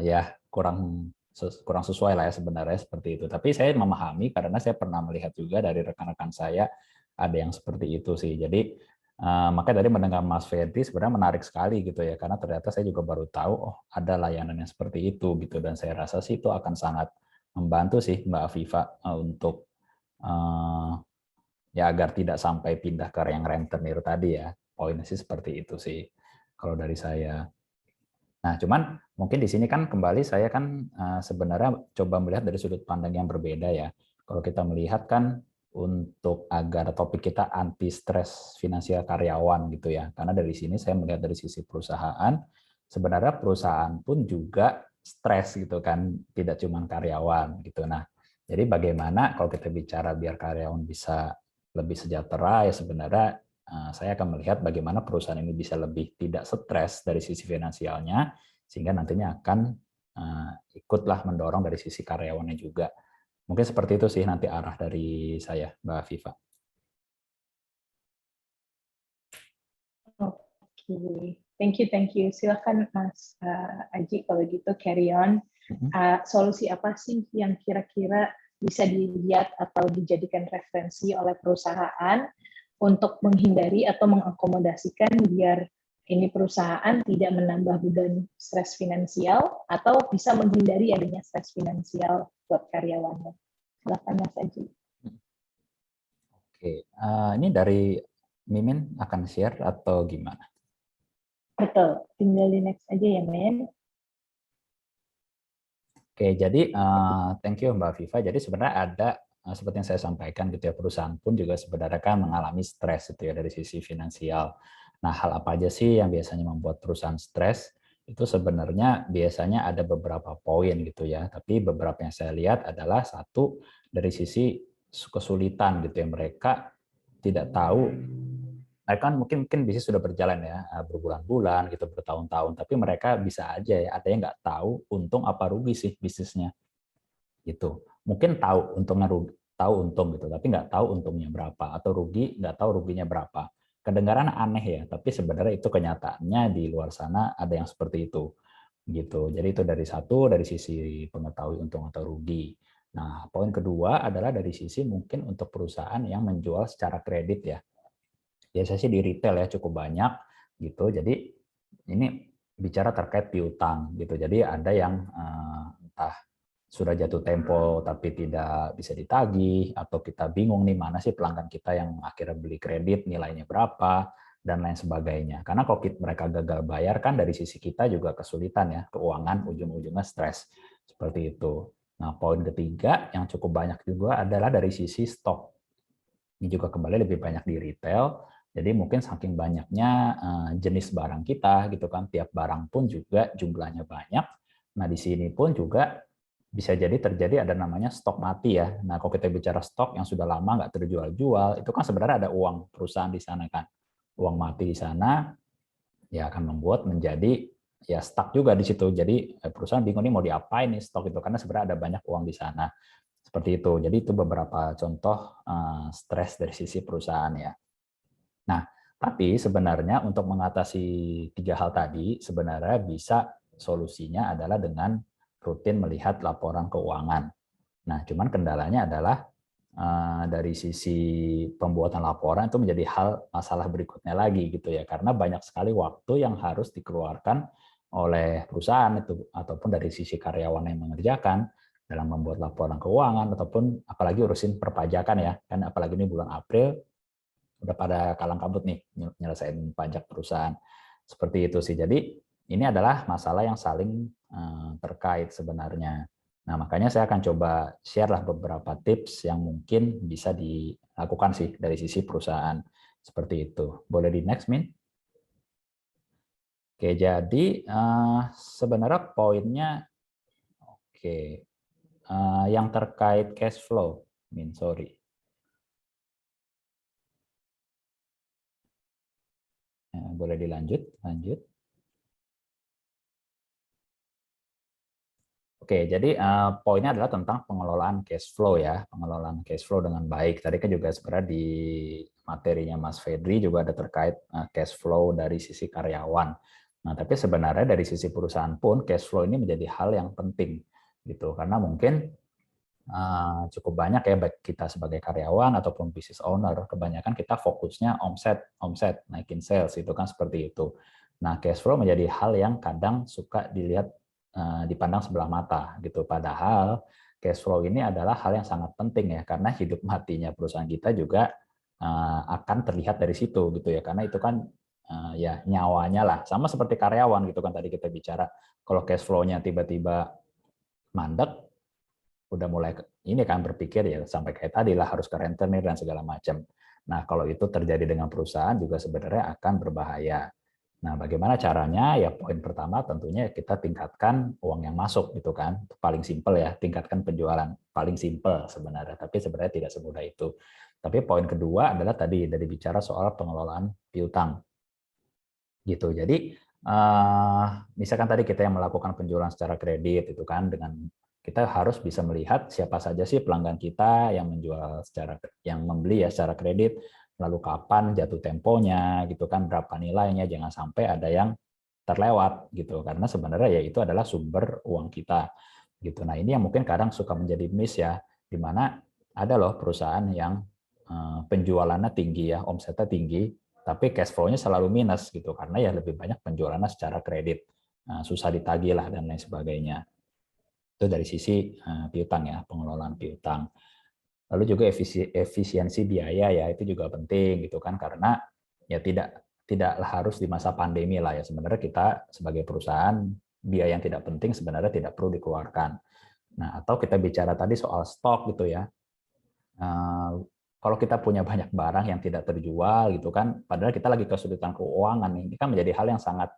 ya kurang sesuai lah ya sebenarnya seperti itu. Tapi saya memahami karena saya pernah melihat juga dari rekan-rekan saya ada yang seperti itu sih. Jadi makanya tadi mendengar Mas Ferdi sebenarnya menarik sekali gitu ya, karena ternyata saya juga baru tahu oh ada layanan yang seperti itu gitu, dan saya rasa sih itu akan sangat membantu sih Mbak Afifa untuk ya agar tidak sampai pindah ke yang rentenir tadi ya. Poinnya sih seperti itu sih kalau dari saya. Nah, cuman mungkin di sini kan kembali saya kan sebenarnya coba melihat dari sudut pandang yang berbeda ya. Kalau kita melihat kan untuk agar topik kita anti stres finansial karyawan gitu ya. Karena dari sini saya melihat dari sisi perusahaan, sebenarnya perusahaan pun juga stres gitu kan, tidak cuma karyawan gitu. Nah, jadi bagaimana kalau kita bicara biar karyawan bisa lebih sejahtera ya sebenarnya saya akan melihat bagaimana perusahaan ini bisa lebih tidak stres dari sisi finansialnya, sehingga nantinya akan ikutlah mendorong dari sisi karyawannya juga. Mungkin seperti itu sih nanti arah dari saya, Mbak Viva. Oke, thank you. Silakan Mas Aji kalau gitu carry on. Solusi apa sih yang kira-kira bisa dilihat atau dijadikan referensi oleh perusahaan untuk menghindari atau mengakomodasikan biar ini perusahaan tidak menambah beban stres finansial atau bisa menghindari adanya stres finansial buat karyawannya? Silakan Mas Aji. Oke, ini dari Mimin akan share atau gimana? Betul, tinggal di next aja ya, Men. Oke, jadi thank you Mbak Viva. Jadi sebenarnya ada seperti yang saya sampaikan gitu ya, perusahaan pun juga sebenarnya kan mengalami stres gitu ya dari sisi finansial. Nah, hal apa aja sih yang biasanya membuat perusahaan stres? Itu sebenarnya biasanya ada beberapa poin gitu ya. Tapi beberapa yang saya lihat adalah satu dari sisi kesulitan gitu ya, mereka tidak tahu. Mereka kan mungkin bisnis sudah berjalan ya berbulan-bulan gitu, bertahun-tahun, tapi mereka bisa aja ya ada yang nggak tahu untung apa rugi sih bisnisnya gitu. Mungkin tahu untungnya tahu untung gitu, tapi nggak tahu untungnya berapa, atau rugi nggak tahu ruginya berapa. Kedengaran aneh ya, tapi sebenarnya itu kenyataannya di luar sana ada yang seperti itu gitu. Jadi itu dari sisi pengetahui untung atau rugi. Nah, poin kedua adalah dari sisi mungkin untuk perusahaan yang menjual secara kredit ya. Biasanya sih di retail ya cukup banyak gitu. Jadi ini bicara terkait piutang gitu. Jadi ada yang entah sudah jatuh tempo tapi tidak bisa ditagih, atau kita bingung nih mana sih pelanggan kita yang akhirnya beli kredit, nilainya berapa dan lain sebagainya. Karena kalau mereka gagal bayar kan dari sisi kita juga kesulitan ya, keuangan ujung-ujungnya stres seperti itu. Nah, poin ketiga yang cukup banyak juga adalah dari sisi stok. Ini juga kembali lebih banyak di retail. Jadi mungkin saking banyaknya jenis barang kita gitu kan, tiap barang pun juga jumlahnya banyak. Nah, di sini pun juga bisa jadi terjadi ada namanya stok mati ya. Nah, kalau kita bicara stok yang sudah lama nggak terjual-jual, itu kan sebenarnya ada uang perusahaan di sana kan. Uang mati di sana ya akan membuat menjadi ya stuck juga di situ. Jadi perusahaan bingung nih mau diapain nih stok itu, karena sebenarnya ada banyak uang di sana. Seperti itu. Jadi itu beberapa contoh stres dari sisi perusahaan ya. Nah, tapi sebenarnya untuk mengatasi 3 hal tadi, sebenarnya bisa solusinya adalah dengan rutin melihat laporan keuangan. Nah, cuman kendalanya adalah dari sisi pembuatan laporan itu menjadi masalah berikutnya lagi gitu ya, karena banyak sekali waktu yang harus dikeluarkan oleh perusahaan itu ataupun dari sisi karyawan yang mengerjakan dalam membuat laporan keuangan ataupun apalagi urusin perpajakan ya, kan apalagi ini bulan April udah pada kalang kabut nih nyelesain pajak perusahaan. Seperti itu sih. Jadi ini adalah masalah yang saling terkait sebenarnya. Nah, makanya saya akan coba share lah beberapa tips yang mungkin bisa dilakukan sih dari sisi perusahaan. Seperti itu. Boleh di next, Min? Oke, jadi sebenarnya poinnya oke. Yang terkait cash flow, Min, sorry. Boleh dilanjut, lanjut. Oke, jadi poinnya adalah tentang pengelolaan cash flow ya, pengelolaan cash flow dengan baik. Tadi kan juga sebenarnya di materinya Mas Fedri juga ada terkait cash flow dari sisi karyawan. Nah, tapi sebenarnya dari sisi perusahaan pun cash flow ini menjadi hal yang penting gitu, karena mungkin cukup banyak ya baik kita sebagai karyawan ataupun business owner, kebanyakan kita fokusnya omset, naikin sales itu kan seperti itu. Nah, cash flow menjadi hal yang kadang suka dilihat dipandang sebelah mata gitu. Padahal cash flow ini adalah hal yang sangat penting ya, karena hidup matinya perusahaan kita juga akan terlihat dari situ gitu ya, karena itu kan ya nyawanya lah, sama seperti karyawan gitu kan tadi kita bicara. Kalau cash flow-nya tiba-tiba mandek, udah mulai ini kan berpikir ya sampai kayak tadi lah harus ke rentenir dan segala macam. Nah, kalau itu terjadi dengan perusahaan juga sebenarnya akan berbahaya. Nah, bagaimana caranya? Ya poin pertama tentunya kita tingkatkan uang yang masuk gitu kan. Paling simpel ya, tingkatkan penjualan. Paling simpel sebenarnya, tapi sebenarnya tidak semudah itu. Tapi poin kedua adalah tadi dari bicara soal pengelolaan piutang. Gitu. Jadi misalkan tadi kita yang melakukan penjualan secara kredit itu kan, dengan kita harus bisa melihat siapa saja sih pelanggan kita yang menjual yang membeli ya secara kredit, lalu kapan jatuh temponya gitu kan, berapa nilainya, jangan sampai ada yang terlewat gitu, karena sebenarnya ya itu adalah sumber uang kita gitu. Nah, ini yang mungkin kadang suka menjadi miss ya, di mana ada loh perusahaan yang penjualannya tinggi ya, omsetnya tinggi, tapi cash flow-nya selalu minus gitu, karena ya lebih banyak penjualannya secara kredit, susah ditagih lah dan lain sebagainya. Itu dari sisi piutang ya, pengelolaan piutang. Lalu juga efisiensi biaya ya, itu juga penting gitu kan, karena ya tidaklah harus di masa pandemi lah ya, sebenarnya kita sebagai perusahaan biaya yang tidak penting sebenarnya tidak perlu dikeluarkan. Nah, atau kita bicara tadi soal stok gitu ya. Kalau kita punya banyak barang yang tidak terjual gitu kan, padahal kita lagi kesulitan keuangan, ini kan menjadi hal yang sangat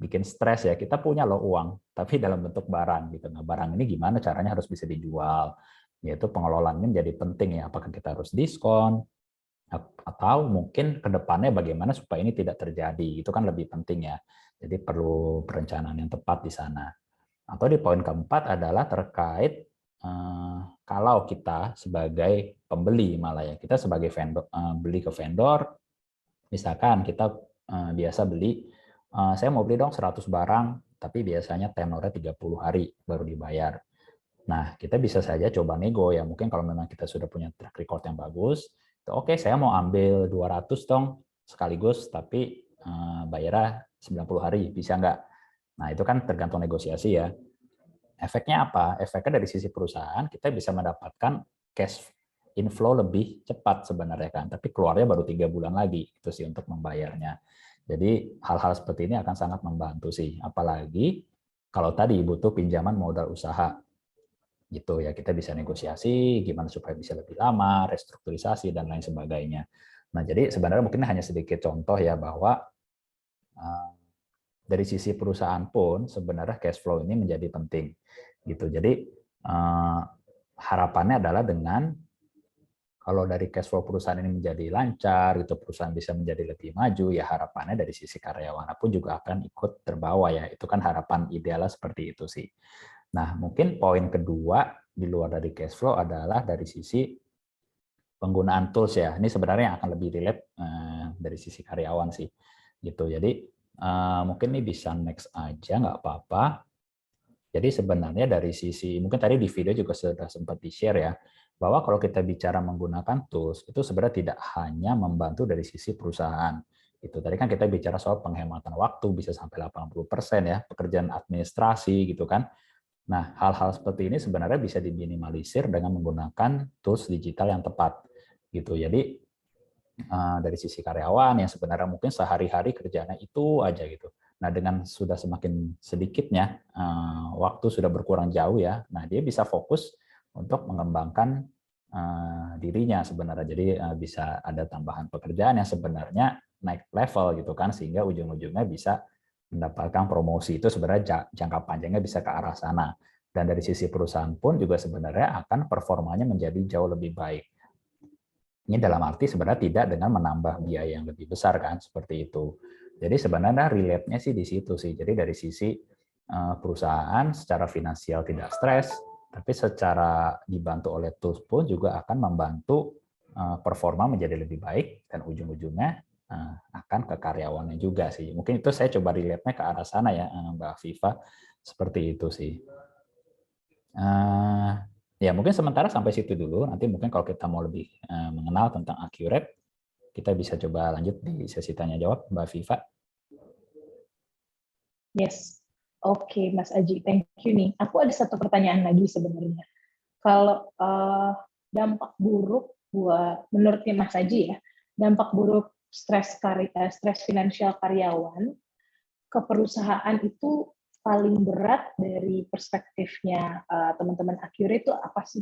bikin stres ya. Kita punya loh uang, tapi dalam bentuk barang gitu. Nah, barang ini gimana caranya harus bisa dijual? Yaitu pengelolaannya menjadi penting ya. Apakah kita harus diskon atau mungkin ke depannya bagaimana supaya ini tidak terjadi? Itu kan lebih penting ya. Jadi perlu perencanaan yang tepat di sana. Atau di poin keempat adalah terkait kalau kita sebagai pembeli malah ya, kita sebagai vendor beli ke vendor, misalkan kita biasa beli, saya mau beli dong 100 barang, tapi biasanya tenornya 30 hari baru dibayar. Nah, kita bisa saja coba nego ya, mungkin kalau memang kita sudah punya track record yang bagus, oke saya mau ambil 200 dong sekaligus, tapi bayarnya 90 hari, bisa nggak? Nah, itu kan tergantung negosiasi ya. Efeknya apa? Efeknya dari sisi perusahaan kita bisa mendapatkan cash inflow lebih cepat sebenarnya kan, tapi keluarnya baru 3 bulan lagi itu sih untuk membayarnya. Jadi hal-hal seperti ini akan sangat membantu sih, apalagi kalau tadi butuh pinjaman modal usaha. gitu ya, kita bisa negosiasi gimana supaya bisa lebih lama, restrukturisasi dan lain sebagainya. Nah, jadi sebenarnya mungkin hanya sedikit contoh ya bahwa dari sisi perusahaan pun sebenarnya cash flow ini menjadi penting gitu. Jadi harapannya adalah dengan kalau dari cash flow perusahaan ini menjadi lancar, gitu perusahaan bisa menjadi lebih maju, ya harapannya dari sisi karyawan pun juga akan ikut terbawa ya. Itu kan harapan idealnya seperti itu sih. Nah, mungkin poin kedua di luar dari cash flow adalah dari sisi penggunaan tools ya. Ini sebenarnya yang akan lebih relate dari sisi karyawan sih. Gitu. Jadi mungkin ini bisa next aja, nggak apa-apa. Jadi sebenarnya dari sisi, mungkin tadi di video juga sudah sempat di-share ya, bahwa kalau kita bicara menggunakan tools, itu sebenarnya tidak hanya membantu dari sisi perusahaan. Itu tadi kan kita bicara soal penghematan waktu bisa sampai 80% ya, pekerjaan administrasi gitu kan. Nah, hal-hal seperti ini sebenarnya bisa diminimalisir dengan menggunakan tools digital yang tepat. Gitu. Jadi dari sisi karyawan yang sebenarnya mungkin sehari-hari kerjanya itu aja gitu. Nah, dengan sudah semakin sedikitnya waktu sudah berkurang jauh ya. Nah, dia bisa fokus untuk mengembangkan dirinya sebenarnya. Jadi bisa ada tambahan pekerjaan yang sebenarnya naik level gitu kan, sehingga ujung-ujungnya bisa mendapatkan promosi. Itu sebenarnya jangka panjangnya bisa ke arah sana. Dan dari sisi perusahaan pun juga sebenarnya akan performanya menjadi jauh lebih baik. Ini dalam arti sebenarnya tidak dengan menambah biaya yang lebih besar kan, seperti itu. Jadi sebenarnya relate-nya sih di situ sih. Jadi dari sisi perusahaan secara finansial tidak stres, tapi secara dibantu oleh tools pun juga akan membantu performa menjadi lebih baik dan ujung-ujungnya akan ke karyawannya juga sih. Mungkin itu saya coba relate-nya ke arah sana ya, Mbak Viva. Seperti itu sih. Ya mungkin sementara sampai situ dulu. Nanti mungkin kalau kita mau lebih mengenal tentang Accurate, kita bisa coba lanjut di sesi tanya jawab, Mbak Viva. Yes, oke, Mas Aji, thank you nih. Aku ada satu pertanyaan lagi sebenarnya. Kalau dampak buruk menurutnya Mas Aji ya, dampak buruk stres finansial karyawan ke perusahaan itu paling berat dari perspektifnya teman-teman Accurate itu apa sih?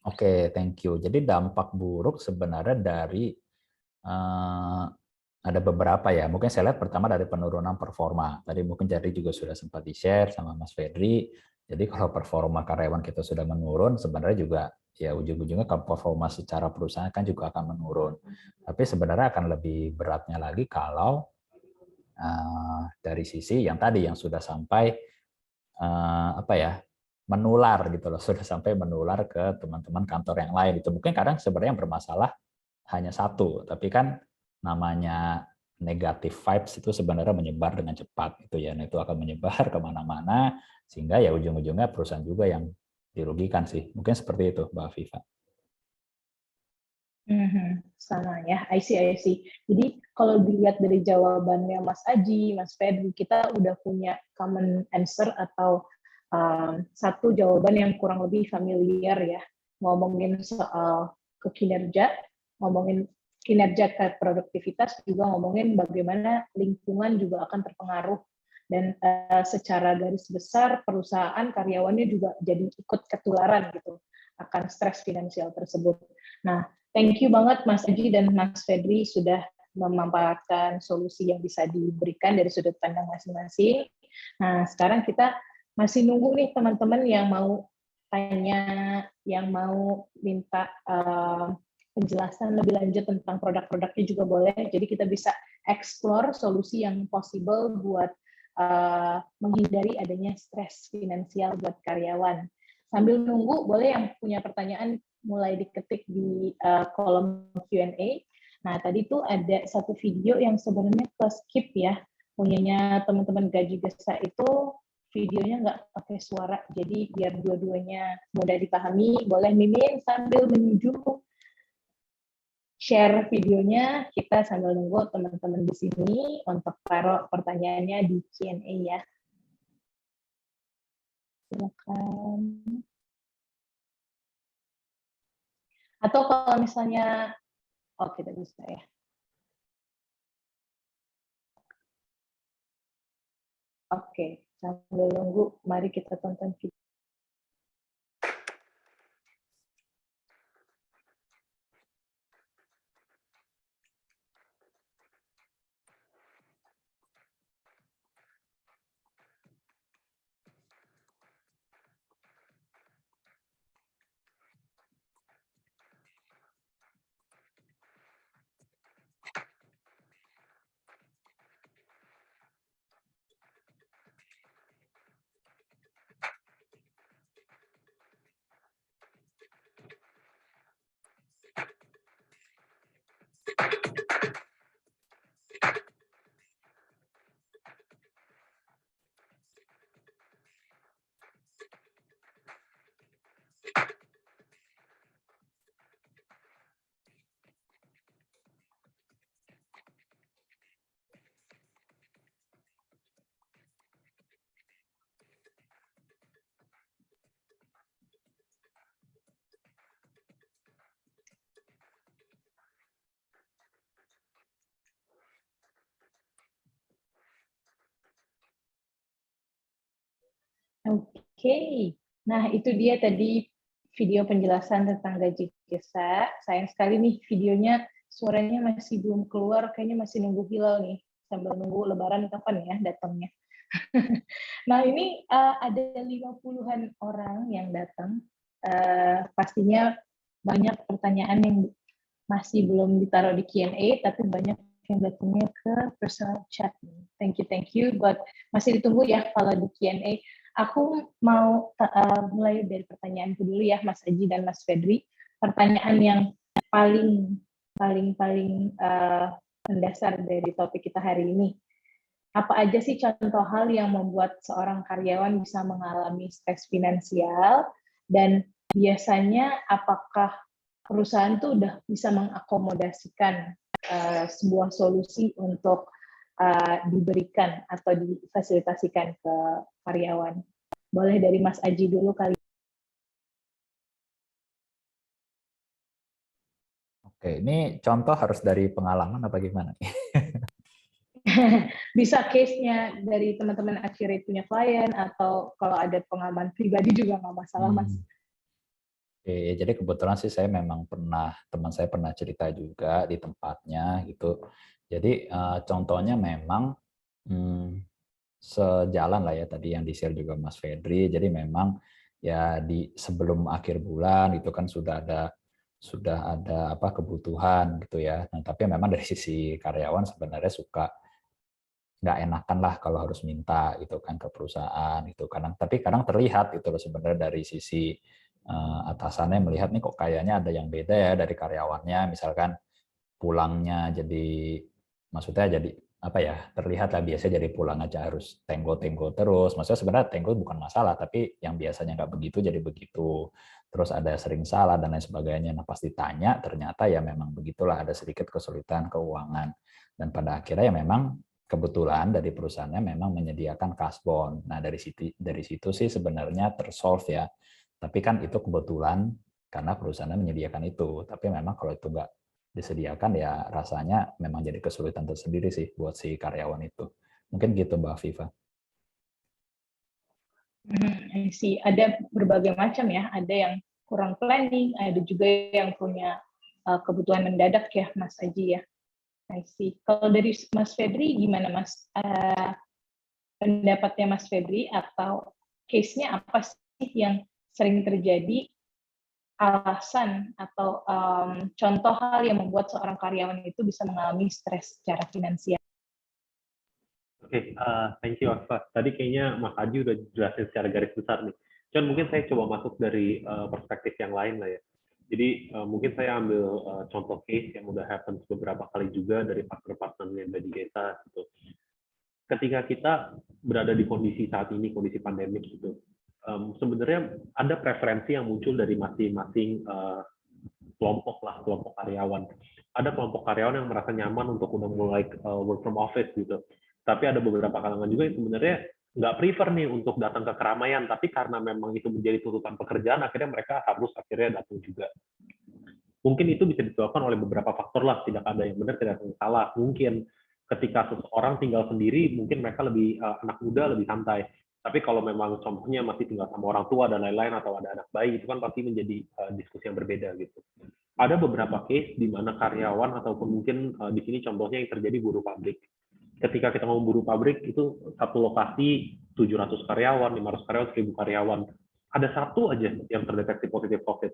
Oke, thank you. Jadi dampak buruk sebenarnya dari ada beberapa ya. Mungkin saya lihat pertama dari penurunan performa. Tadi mungkin jadi juga sudah sempat di-share sama Mas Fedri. Jadi kalau performa karyawan kita sudah menurun, sebenarnya juga ya ujung-ujungnya ke performa secara perusahaan kan juga akan menurun. Tapi sebenarnya akan lebih beratnya lagi kalau dari sisi yang tadi yang sudah sampai apa ya, menular gitu loh, sudah sampai menular ke teman-teman kantor yang lain. Itu mungkin kadang sebenarnya yang bermasalah hanya satu, tapi kan namanya negative vibes itu sebenarnya menyebar dengan cepat gitu ya. Nah, itu akan menyebar kemana-mana sehingga ya ujung-ujungnya perusahaan juga yang dirugikan sih. Mungkin seperti itu, Mbak Viva. Sama ya, I see. Jadi kalau dilihat dari jawabannya Mas Aji, Mas Fedri, kita udah punya common answer atau satu jawaban yang kurang lebih familiar ya. Ngomongin soal kinerja, ngomongin kinerja ke produktivitas, juga ngomongin bagaimana lingkungan juga akan terpengaruh. Dan secara garis besar perusahaan karyawannya juga jadi ikut ketularan gitu akan stres finansial tersebut. Nah, thank you banget Mas Aji dan Mas Fedri sudah memaparkan solusi yang bisa diberikan dari sudut pandang masing-masing. Nah, sekarang kita masih nunggu nih teman-teman yang mau tanya, yang mau minta penjelasan lebih lanjut tentang produk-produknya juga boleh. Jadi kita bisa explore solusi yang possible buat menghindari adanya stres finansial buat karyawan. Sambil nunggu, boleh yang punya pertanyaan mulai diketik di kolom Q&A. Nah, tadi tuh ada satu video yang sebenarnya ke skip ya, punyanya teman-teman Gaji Gesa itu videonya nggak pakai suara, jadi biar dua-duanya mudah dipahami, boleh Mimin sambil menuju share videonya, kita sambil nunggu teman-teman di sini untuk taruh pertanyaannya di Q&A ya. Silakan. Atau kalau misalnya, kita bisa ya. Oke, sambil nunggu, mari kita tonton video. Oke, nah itu dia tadi video penjelasan tentang gaji desa. Sayang sekali nih videonya, suaranya masih belum keluar, kayaknya masih nunggu hilal nih, sambil nunggu lebaran kapan ya datangnya. Nah ini ada 50-an orang yang datang, pastinya banyak pertanyaan yang masih belum ditaruh di Q&A, tapi banyak yang datangnya ke personal chat. Thank you, but masih ditunggu ya kalau di Q&A. Aku mau mulai dari pertanyaan dulu ya, Mas Aji dan Mas Fedri. Pertanyaan yang paling mendasar dari topik kita hari ini. Apa aja sih contoh hal yang membuat seorang karyawan bisa mengalami stres finansial, dan biasanya apakah perusahaan tuh udah bisa mengakomodasikan sebuah solusi untuk diberikan atau difasilitasikan ke karyawan. Boleh dari Mas Aji dulu kali. Oke, ini contoh harus dari pengalaman apa gimana? Bisa case-nya dari teman-teman Accurate punya klien, atau kalau ada pengalaman pribadi juga nggak masalah, Mas. Oke, jadi kebetulan sih saya memang teman saya pernah cerita juga di tempatnya gitu. Jadi contohnya memang sejalan lah ya tadi yang di-share juga Mas Fedri. Jadi memang ya di sebelum akhir bulan itu kan sudah ada apa kebutuhan gitu ya. Nah, tapi memang dari sisi karyawan sebenarnya suka nggak enakan lah kalau harus minta gitu kan ke perusahaan itu tapi kadang terlihat itu loh sebenarnya dari sisi atasannya melihat nih kok kayaknya ada yang beda ya dari karyawannya, misalkan pulangnya maksudnya jadi apa ya, terlihat lah biasanya jadi pulang aja harus tenggo-tenggo terus, maksudnya sebenarnya tenggo bukan masalah tapi yang biasanya nggak begitu jadi begitu, terus ada sering salah dan lain sebagainya. Nah pas ditanya ternyata ya memang begitulah, ada sedikit kesulitan keuangan dan pada akhirnya ya memang kebetulan dari perusahaannya memang menyediakan kasbon. Nah dari situ sih sebenarnya tersolve ya. Tapi kan itu kebetulan karena perusahaannya menyediakan itu. Tapi memang kalau itu nggak disediakan ya rasanya memang jadi kesulitan tersendiri sih buat si karyawan itu. Mungkin gitu Mbak Viva. Sih ada berbagai macam ya. Ada yang kurang planning, ada juga yang punya kebutuhan mendadak ya, Mas Aji ya. I see. Kalau dari Mas Fedri gimana Mas? Pendapatnya Mas Fedri atau case-nya apa sih yang sering terjadi, alasan atau contoh hal yang membuat seorang karyawan itu bisa mengalami stres secara finansial? Oke, thank you Asfa. Tadi kayaknya Mas Aji udah jelasin secara garis besar nih. Cuman mungkin saya coba masuk dari perspektif yang lain lah ya. Jadi mungkin saya ambil contoh case yang udah happen beberapa kali juga dari partner-partner yang ada di desa gitu. Ketika kita berada di kondisi saat ini, kondisi pandemik gitu, sebenarnya ada preferensi yang muncul dari masing-masing kelompok karyawan. Ada kelompok karyawan yang merasa nyaman untuk udah mulai work from office gitu. Tapi ada beberapa kalangan juga yang sebenarnya nggak prefer nih untuk datang ke keramaian, tapi karena memang itu menjadi tuntutan pekerjaan, akhirnya mereka harus akhirnya datang juga. Mungkin itu bisa disebabkan oleh beberapa faktor lah, tidak ada yang benar, tidak ada yang salah. Mungkin ketika seseorang tinggal sendiri, mungkin mereka lebih anak muda, lebih santai. Tapi kalau memang contohnya masih tinggal sama orang tua dan lain-lain, atau ada anak bayi, itu kan pasti menjadi diskusi yang berbeda gitu. Ada beberapa case di mana karyawan ataupun mungkin di sini contohnya yang terjadi buruh pabrik. Ketika kita ngomong buruh pabrik itu satu lokasi 700 karyawan, 500 karyawan, 1000 karyawan. Ada satu aja yang terdeteksi positif COVID.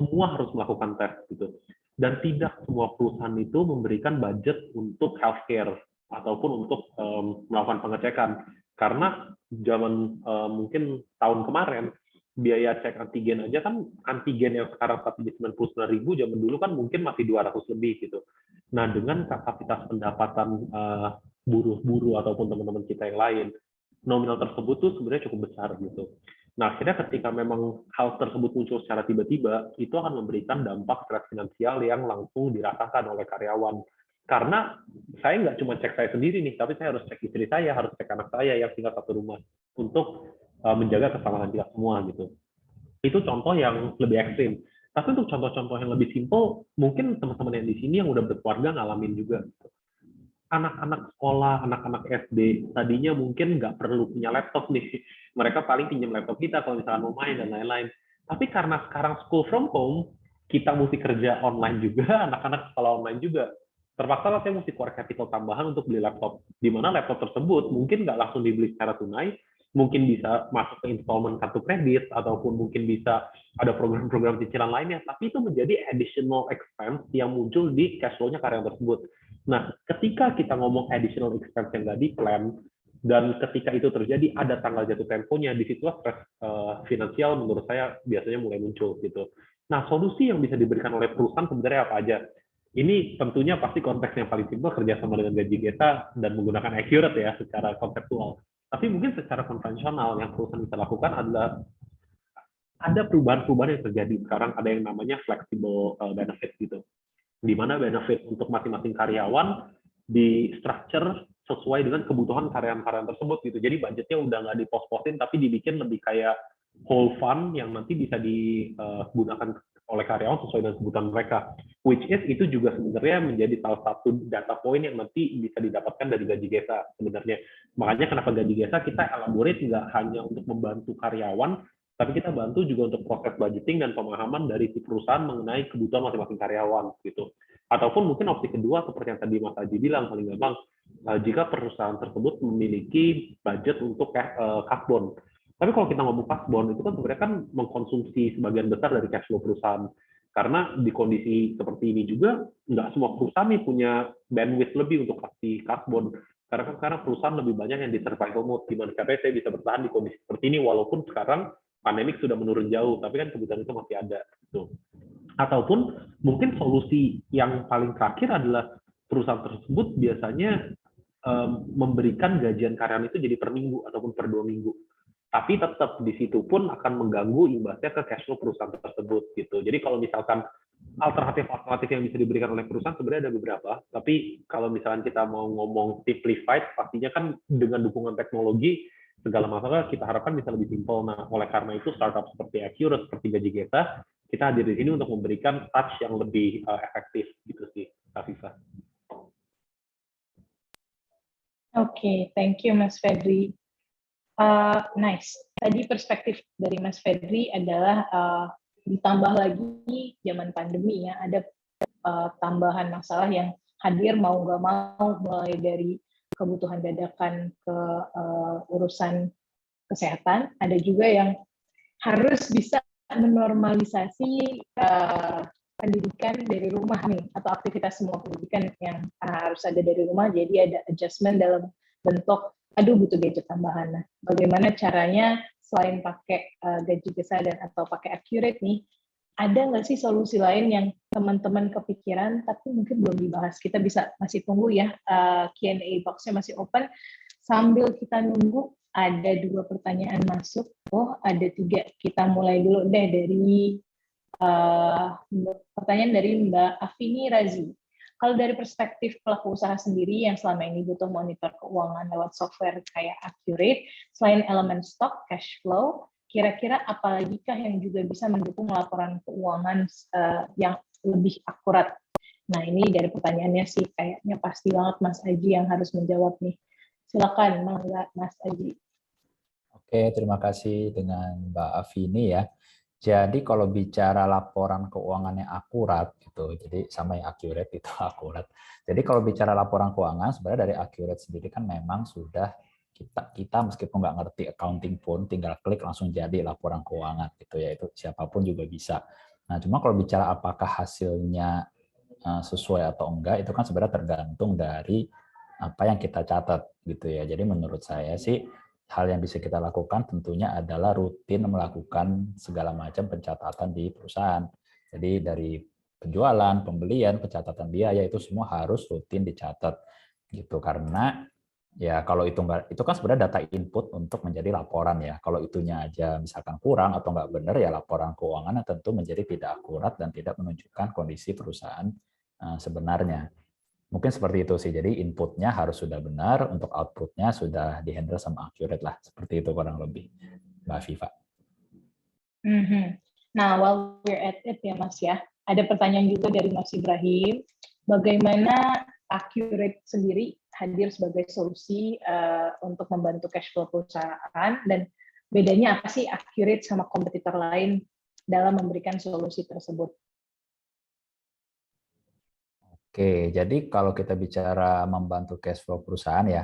Semua harus melakukan tes gitu. Dan tidak semua perusahaan itu memberikan budget untuk healthcare ataupun untuk melakukan pengecekan. Karena zaman mungkin tahun kemarin biaya cek antigen aja kan, antigen yang sekarang di 99.000, zaman dulu kan mungkin masih 200 lebih gitu. Nah, dengan kapasitas pendapatan buruh-buruh ataupun teman-teman kita yang lain, nominal tersebut tuh sebenarnya cukup besar gitu. Nah, akhirnya ketika memang hal tersebut muncul secara tiba-tiba, itu akan memberikan dampak stres finansial yang langsung dirasakan oleh karyawan. Karena saya nggak cuma cek saya sendiri nih, tapi saya harus cek istri saya, harus cek anak saya yang tinggal satu rumah untuk menjaga keselamatan kita semua gitu. Itu contoh yang lebih ekstrim. Tapi untuk contoh-contoh yang lebih simpel, mungkin teman-teman yang di sini yang udah berkeluarga ngalamin juga. anak-anak sekolah, anak-anak SD, tadinya mungkin nggak perlu punya laptop nih. Mereka paling pinjam laptop kita kalau misalkan mau main dan lain-lain. Tapi karena sekarang school from home, kita mesti kerja online juga, anak-anak sekolah online juga. Terpaksa lah saya mesti keluar capital tambahan untuk beli laptop. Di mana laptop tersebut mungkin nggak langsung dibeli secara tunai, mungkin bisa masuk ke installment kartu kredit, ataupun mungkin bisa ada program-program cicilan lainnya, tapi itu menjadi additional expense yang muncul di cash flow-nya karyawan tersebut. Nah, ketika kita ngomong additional expense yang nggak di-plan, dan ketika itu terjadi ada tanggal jatuh temponya, di situ stres finansial menurut saya biasanya mulai muncul gitu. Nah, solusi yang bisa diberikan oleh perusahaan sebenarnya apa aja? Ini tentunya pasti konteks yang paling simpel, kerjasama dengan gaji kita dan menggunakan accurate ya secara konseptual. Tapi mungkin secara konvensional yang perusahaan bisa lakukan adalah ada perubahan-perubahan yang terjadi. Sekarang ada yang namanya flexible benefit gitu, di mana benefit untuk masing-masing karyawan di structure sesuai dengan kebutuhan karyawan-karyawan tersebut gitu. Jadi budgetnya udah nggak dipos-posin, tapi dibikin lebih kayak whole fund yang nanti bisa digunakan oleh karyawan sesuai dengan kebutuhan mereka. Which is itu juga sebenarnya menjadi salah satu data point yang nanti bisa didapatkan dari gaji gesa sebenarnya. Makanya kenapa gaji gesa kita elaborate nggak hanya untuk membantu karyawan, tapi kita bantu juga untuk proses budgeting dan pemahaman dari si perusahaan mengenai kebutuhan masing-masing karyawan gitu. Ataupun mungkin opsi kedua seperti yang tadi Mas Aji bilang, paling gampang jika perusahaan tersebut memiliki budget untuk carbon. Tapi kalau kita ngomong carbon itu kan sebenarnya kan mengkonsumsi sebagian besar dari cash flow perusahaan. Karena di kondisi seperti ini juga nggak semua perusahaan nih punya bandwidth lebih untuk kasih carbon. Karena kan sekarang perusahaan lebih banyak yang di survival mode, gimana caranya saya bisa bertahan di kondisi seperti ini walaupun sekarang pandemik sudah menurun jauh, tapi kan kebutuhan itu masih ada. Gitu. Ataupun mungkin solusi yang paling terakhir adalah perusahaan tersebut biasanya memberikan gajian karyawan itu jadi per minggu ataupun per 2 minggu. Tapi tetap di situ pun akan mengganggu imbasnya ke cash flow perusahaan tersebut gitu. Jadi kalau misalkan alternatif yang bisa diberikan oleh perusahaan sebenarnya ada beberapa, tapi kalau misalkan kita mau ngomong simplified, pastinya kan dengan dukungan teknologi segala masalah kita harapkan bisa lebih simpel. Nah, oleh karena itu startup seperti Accurate, seperti Gaji Geta, kita hadir di sini untuk memberikan touch yang lebih efektif gitu sih, Afifah. Oke, thank you Mas Fedri. Nice. Tadi perspektif dari Mas Fedri adalah ditambah lagi zaman pandemi ya, ada tambahan masalah yang hadir mau nggak mau, mulai dari kebutuhan dadakan ke urusan kesehatan, ada juga yang harus bisa menormalisasi pendidikan dari rumah nih, atau aktivitas semua pendidikan yang harus ada dari rumah, jadi ada adjustment dalam bentuk aduh butuh gadget tambahan. Nah, bagaimana caranya selain pakai gaji gesa dan atau pakai Accurate nih, ada nggak sih solusi lain yang teman-teman kepikiran tapi mungkin belum dibahas? Kita bisa masih tunggu ya, Q&A box-nya masih open. Sambil kita nunggu, ada 2 pertanyaan masuk. Oh, ada 3. Kita mulai dulu deh dari pertanyaan dari Mbak Afini Razi. Kalau dari perspektif pelaku usaha sendiri yang selama ini butuh monitor keuangan lewat software kayak Accurate, selain elemen stok, cash flow, kira-kira apalagi kah yang juga bisa mendukung laporan keuangan yang lebih akurat? Nah, ini dari pertanyaannya sih kayaknya pasti banget Mas Aji yang harus menjawab nih. Silakan Mas Aji. Oke, terima kasih dengan Mbak Afini ya. Jadi kalau bicara laporan keuangan yang akurat gitu, jadi sama yang Accurate itu akurat. Jadi kalau bicara laporan keuangan sebenarnya dari Accurate sendiri kan memang sudah kita meskipun nggak ngerti accounting pun tinggal klik langsung jadi laporan keuangan gitu ya, itu siapapun juga bisa. Nah, cuma kalau bicara apakah hasilnya sesuai atau enggak itu kan sebenarnya tergantung dari apa yang kita catat gitu ya. Jadi menurut saya sih hal yang bisa kita lakukan tentunya adalah rutin melakukan segala macam pencatatan di perusahaan. Jadi dari penjualan, pembelian, pencatatan biaya itu semua harus rutin dicatat gitu, karena ya kalau itu enggak, itu kan sebenarnya data input untuk menjadi laporan ya. Kalau itunya aja misalkan kurang atau enggak benar ya laporan keuangannya tentu menjadi tidak akurat dan tidak menunjukkan kondisi perusahaan sebenarnya. Mungkin seperti itu sih. Jadi inputnya harus sudah benar, untuk outputnya sudah dihandle sama Accurate lah. Seperti itu kurang lebih, Mbak Viva. Nah, while we're at it ya Mas ya, ada pertanyaan juga dari Mas Ibrahim. Bagaimana Accurate sendiri hadir sebagai solusi untuk membantu cash flow perusahaan, dan bedanya apa sih Accurate sama kompetitor lain dalam memberikan solusi tersebut? Oke, jadi kalau kita bicara membantu cash flow perusahaan ya,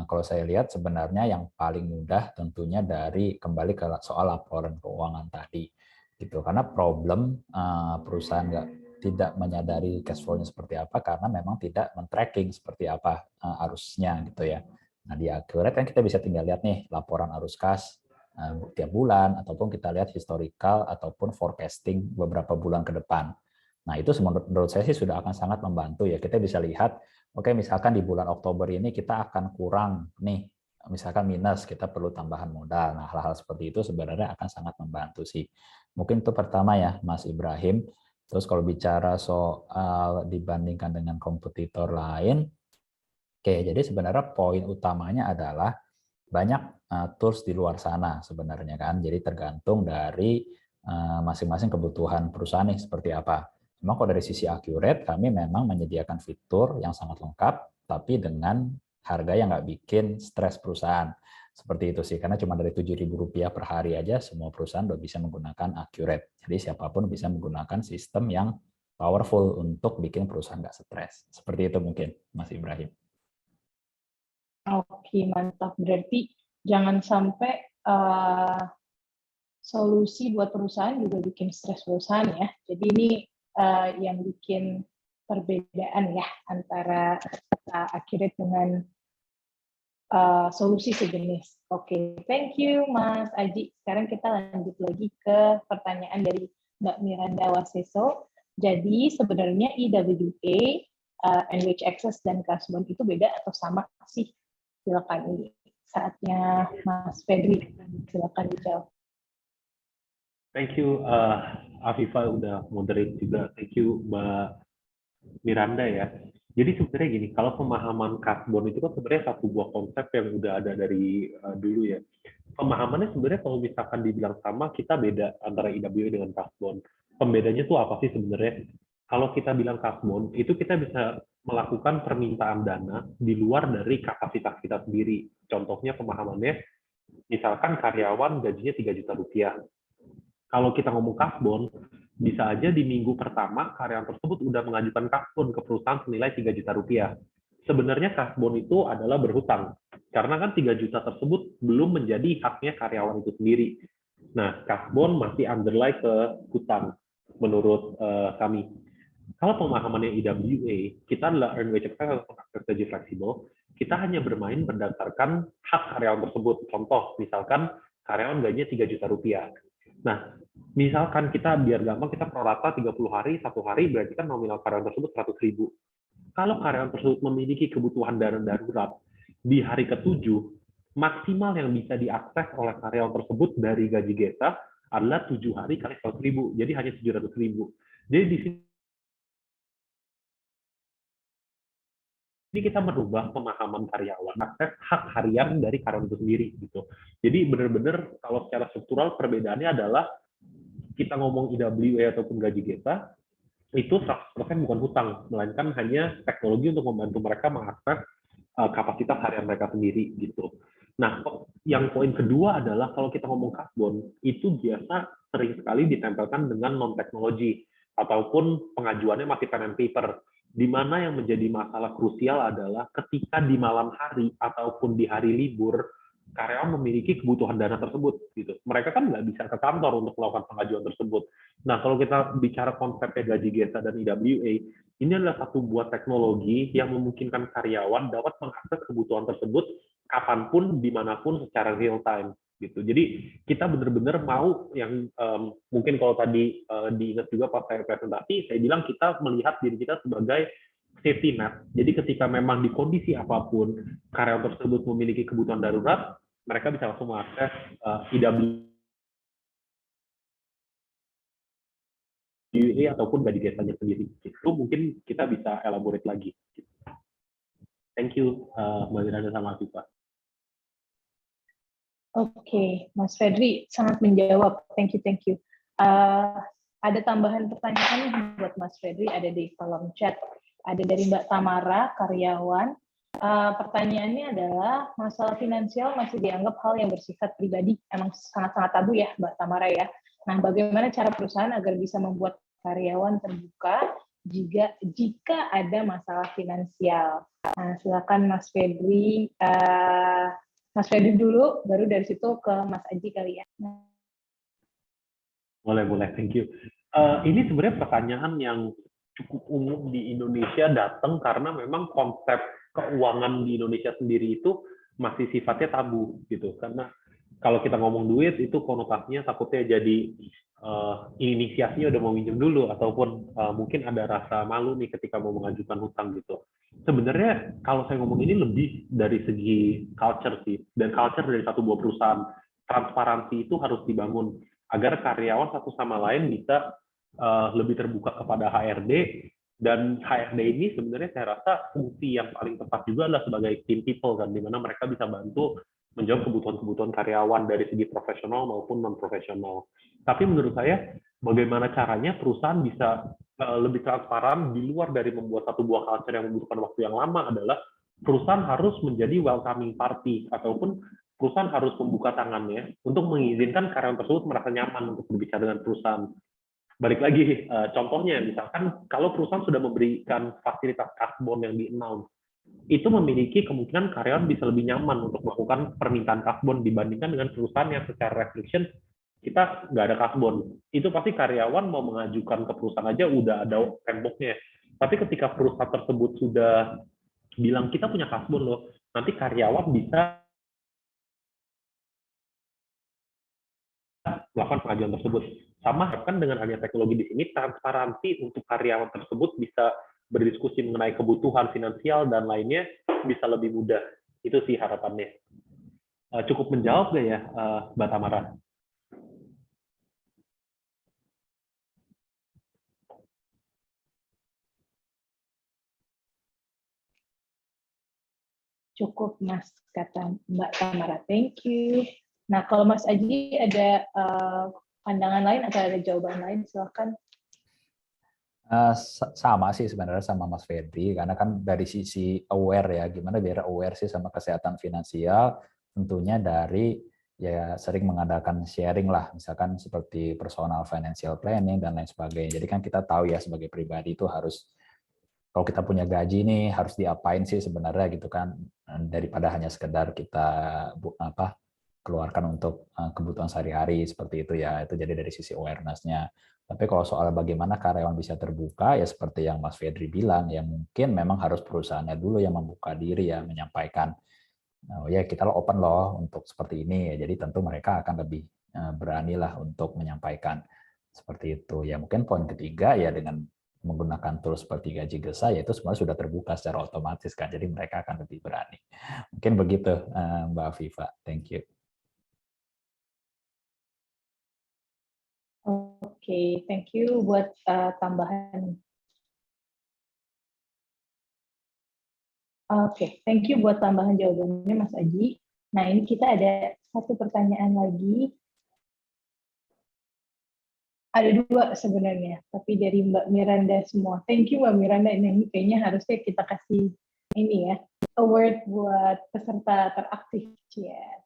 kalau saya lihat sebenarnya yang paling mudah tentunya dari kembali ke soal laporan keuangan tadi, gitu. Karena problem perusahaan tidak menyadari cash flow-nya seperti apa karena memang tidak men-tracking seperti apa arusnya gitu ya. Nah di Accurate kan kita bisa tinggal lihat nih laporan arus kas tiap bulan, ataupun kita lihat historical ataupun forecasting beberapa bulan ke depan. Nah, itu menurut saya sih sudah akan sangat membantu ya. Kita bisa lihat, oke, misalkan di bulan Oktober ini kita akan kurang nih, misalkan minus, kita perlu tambahan modal. Nah, hal-hal seperti itu sebenarnya akan sangat membantu sih. Mungkin itu pertama ya, Mas Ibrahim. Terus kalau bicara soal dibandingkan dengan kompetitor lain, oke, jadi sebenarnya poin utamanya adalah banyak tools di luar sana sebenarnya kan. Jadi tergantung dari masing-masing kebutuhan perusahaan nih seperti apa. Cuma kalau dari sisi Accurate, kami memang menyediakan fitur yang sangat lengkap, tapi dengan harga yang nggak bikin stres perusahaan. Seperti itu sih, karena cuma dari Rp7.000 per hari aja, semua perusahaan udah bisa menggunakan Accurate. Jadi siapapun bisa menggunakan sistem yang powerful untuk bikin perusahaan nggak stres. Seperti itu mungkin, Mas Ibrahim. Oke, mantap. Berarti jangan sampai solusi buat perusahaan juga bikin stres perusahaan ya. Jadi ini yang bikin perbedaan ya antara Accurate dengan solusi sejenis. Oke, thank you Mas Aji. Sekarang kita lanjut lagi ke pertanyaan dari Mbak Miranda Waseso. Jadi sebenarnya EWA, Enrich Access, dan Cashbone itu beda atau sama sih? Silakan, ini saatnya Mas Fedri. Silakan dijawab. Thank you Afifa udah moderate juga. Thank you Mbak Miranda ya. Jadi sebenarnya gini, kalau pemahaman Cashbone itu kan sebenarnya satu buah konsep yang udah ada dari dulu ya. Pemahamannya sebenarnya kalau misalkan dibilang sama, kita beda antara EWA dengan Cashbone. Pembedanya tuh apa sih sebenarnya? Kalau kita bilang Cashbone, itu kita bisa melakukan permintaan dana di luar dari kapasitas kita sendiri. Contohnya pemahamannya, misalkan karyawan gajinya 3 juta rupiah. Kalau kita ngomong Cashbone, bisa aja di minggu pertama karyawan tersebut udah mengajukan Cashbone ke perusahaan senilai 3 juta rupiah. Sebenarnya Cashbone itu adalah berhutang, karena kan 3 juta tersebut belum menjadi haknya karyawan itu sendiri. Nah, Cashbone masih underlie ke hutang, menurut kami. Kalau pemahamannya EWA, kita adalah Earned Wage Access atau akses gaji fleksibel, kita hanya bermain berdasarkan hak karyawan tersebut. Contoh, misalkan karyawan gajinya 3 juta rupiah. Nah, misalkan kita biar gampang kita prorata 30 hari, 1 hari berarti kan nominal karyawan tersebut 100.000. Kalau karyawan tersebut memiliki kebutuhan dana darurat di hari ke-7, maksimal yang bisa diakses oleh karyawan tersebut dari gaji Geta adalah 7 hari kali 100.000. Jadi hanya 700.000. Jadi di sini kita merubah pemahaman karyawan, akses hak harian dari karyawan itu sendiri gitu. Jadi benar-benar kalau secara struktural perbedaannya adalah kita ngomong EWA ataupun gaji Geta itu 100% bukan hutang, melainkan hanya teknologi untuk membantu mereka mengakses kapasitas harian mereka sendiri gitu. Nah, yang poin kedua adalah kalau kita ngomong Cashbone itu biasa sering sekali ditempelkan dengan non-teknologi ataupun pengajuannya masih pen and paper. Di mana yang menjadi masalah krusial adalah ketika di malam hari ataupun di hari libur karyawan memiliki kebutuhan dana tersebut gitu. Mereka kan nggak bisa ke kantor untuk melakukan pengajuan tersebut. Nah, kalau kita bicara konsepnya gaji Geta dan EWA, ini adalah satu buah teknologi yang memungkinkan karyawan dapat mengakses kebutuhan tersebut kapanpun, dimanapun, secara real time gitu. Jadi kita benar-benar mau yang mungkin kalau tadi diingat juga pas saya presentasi, saya bilang kita melihat diri kita sebagai safety net. Jadi ketika memang di kondisi apapun karyawan tersebut memiliki kebutuhan darurat, mereka bisa langsung mengakses EWA ataupun gaji Getanya sendiri. Itu mungkin kita bisa elaborate lagi. Thank you, Mbak Miranda sama Afifa. Oke, Mas Fedri sangat menjawab. Thank you. Ada tambahan pertanyaan buat Mas Fedri, ada di kolom chat. Ada dari Mbak Tamara, karyawan. Pertanyaannya adalah, masalah finansial masih dianggap hal yang bersifat pribadi. Emang sangat-sangat tabu ya, Mbak Tamara ya. Nah, bagaimana cara perusahaan agar bisa membuat karyawan terbuka jika ada masalah finansial? Nah, silakan Mas Febri. Mas Febri dulu, baru dari situ ke Mas Aji kali ya. Boleh, thank you. Ini sebenarnya pertanyaan yang cukup umum di Indonesia datang karena memang konsep keuangan di Indonesia sendiri itu masih sifatnya tabu gitu. Karena kalau kita ngomong duit itu konotasinya takutnya jadi inisiasinya udah mau minjem dulu ataupun mungkin ada rasa malu nih ketika mau mengajukan hutang gitu. Sebenarnya kalau saya ngomong ini lebih dari segi culture sih, dan culture dari satu buah perusahaan. Transparansi itu harus dibangun agar karyawan satu sama lain bisa lebih terbuka kepada HRD, dan HRD ini sebenarnya saya rasa fungsi yang paling tepat juga adalah sebagai team people kan, di mana mereka bisa bantu menjawab kebutuhan-kebutuhan karyawan dari segi profesional maupun non profesional. Tapi menurut saya bagaimana caranya perusahaan bisa lebih transparan di luar dari membuat satu buah culture yang membutuhkan waktu yang lama adalah perusahaan harus menjadi welcoming party, ataupun perusahaan harus membuka tangannya untuk mengizinkan karyawan tersebut merasa nyaman untuk berbicara dengan perusahaan. Balik lagi, contohnya misalkan kalau perusahaan sudah memberikan fasilitas kasbon yang di-announce, itu memiliki kemungkinan karyawan bisa lebih nyaman untuk melakukan permintaan kasbon dibandingkan dengan perusahaan yang secara restriction kita nggak ada kasbon. Itu pasti karyawan mau mengajukan ke perusahaan aja udah ada temboknya. Tapi ketika perusahaan tersebut sudah bilang kita punya kasbon loh, nanti karyawan bisa melakukan pengajuan tersebut. Sama kan dengan adanya teknologi di sini, transparansi untuk karyawan tersebut bisa berdiskusi mengenai kebutuhan finansial dan lainnya bisa lebih mudah. Itu sih harapannya. Cukup menjawab nggak ya, Mbak Tamara? Cukup, Mas, kata Mbak Tamara. Thank you. Nah, kalau Mas Aji ada pandangan lain atau ada jawaban lain, silakan. Sama sih sebenarnya sama Mas Febri, karena kan dari sisi aware ya, gimana biar aware sih sama kesehatan finansial, tentunya dari ya sering mengadakan sharing lah, misalkan seperti personal financial planning dan lain sebagainya. Jadi kan kita tahu ya sebagai pribadi itu harus, kalau kita punya gaji nih harus diapain sih sebenarnya gitu kan, daripada hanya sekedar kita keluarkan untuk kebutuhan sehari-hari seperti itu ya. Itu jadi dari sisi awareness-nya. Tapi kalau soal bagaimana karyawan bisa terbuka, ya seperti yang Mas Fedri bilang, ya mungkin memang harus perusahaannya dulu yang membuka diri ya, menyampaikan, oh ya kita open loh untuk seperti ini, ya jadi tentu mereka akan lebih beranilah untuk menyampaikan seperti itu. Ya mungkin poin ketiga ya dengan menggunakan tools seperti Gaji Gesa, ya itu sebenarnya sudah terbuka secara otomatis kan, jadi mereka akan lebih berani. Mungkin begitu Mbak Afifa, thank you. Oke, thank you buat tambahan. Oke, thank you buat tambahan jawabannya, Mas Aji. Nah, ini kita ada satu pertanyaan lagi. Ada dua sebenarnya, tapi dari Mbak Miranda semua. Thank you Mbak Miranda, ini kayaknya harusnya kita kasih ini ya, award buat peserta teraktif. Yeah.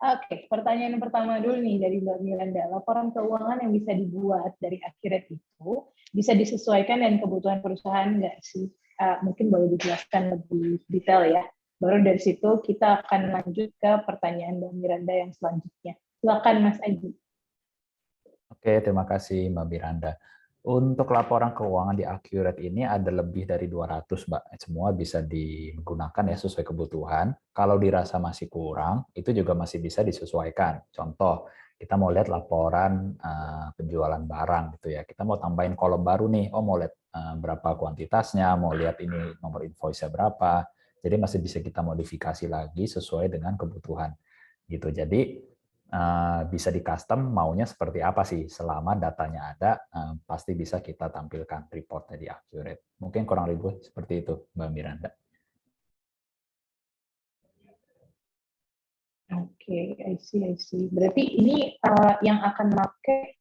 Oke, pertanyaan yang pertama dulu nih dari Mbak Miranda. Laporan keuangan yang bisa dibuat dari Accurate itu bisa disesuaikan dengan kebutuhan perusahaan nggak sih? Mungkin boleh dijelaskan lebih detail ya. Baru dari situ kita akan lanjut ke pertanyaan Mbak Miranda yang selanjutnya. Silakan Mas Aji. Oke, terima kasih Mbak Miranda. Untuk laporan keuangan di Accurate ini ada lebih dari 200, Mbak. Semua bisa digunakan ya sesuai kebutuhan. Kalau dirasa masih kurang, itu juga masih bisa disesuaikan. Contoh, kita mau lihat laporan penjualan barang gitu ya. Kita mau tambahin kolom baru nih. Oh, mau lihat berapa kuantitasnya, mau lihat ini nomor invoice-nya berapa. Jadi masih bisa kita modifikasi lagi sesuai dengan kebutuhan. Gitu. Jadi bisa di custom maunya seperti apa sih, selama datanya ada pasti bisa kita tampilkan reportnya di Accurate. Mungkin kurang lebih seperti itu Mbak Miranda. Oke, I see. Berarti ini yang akan pakai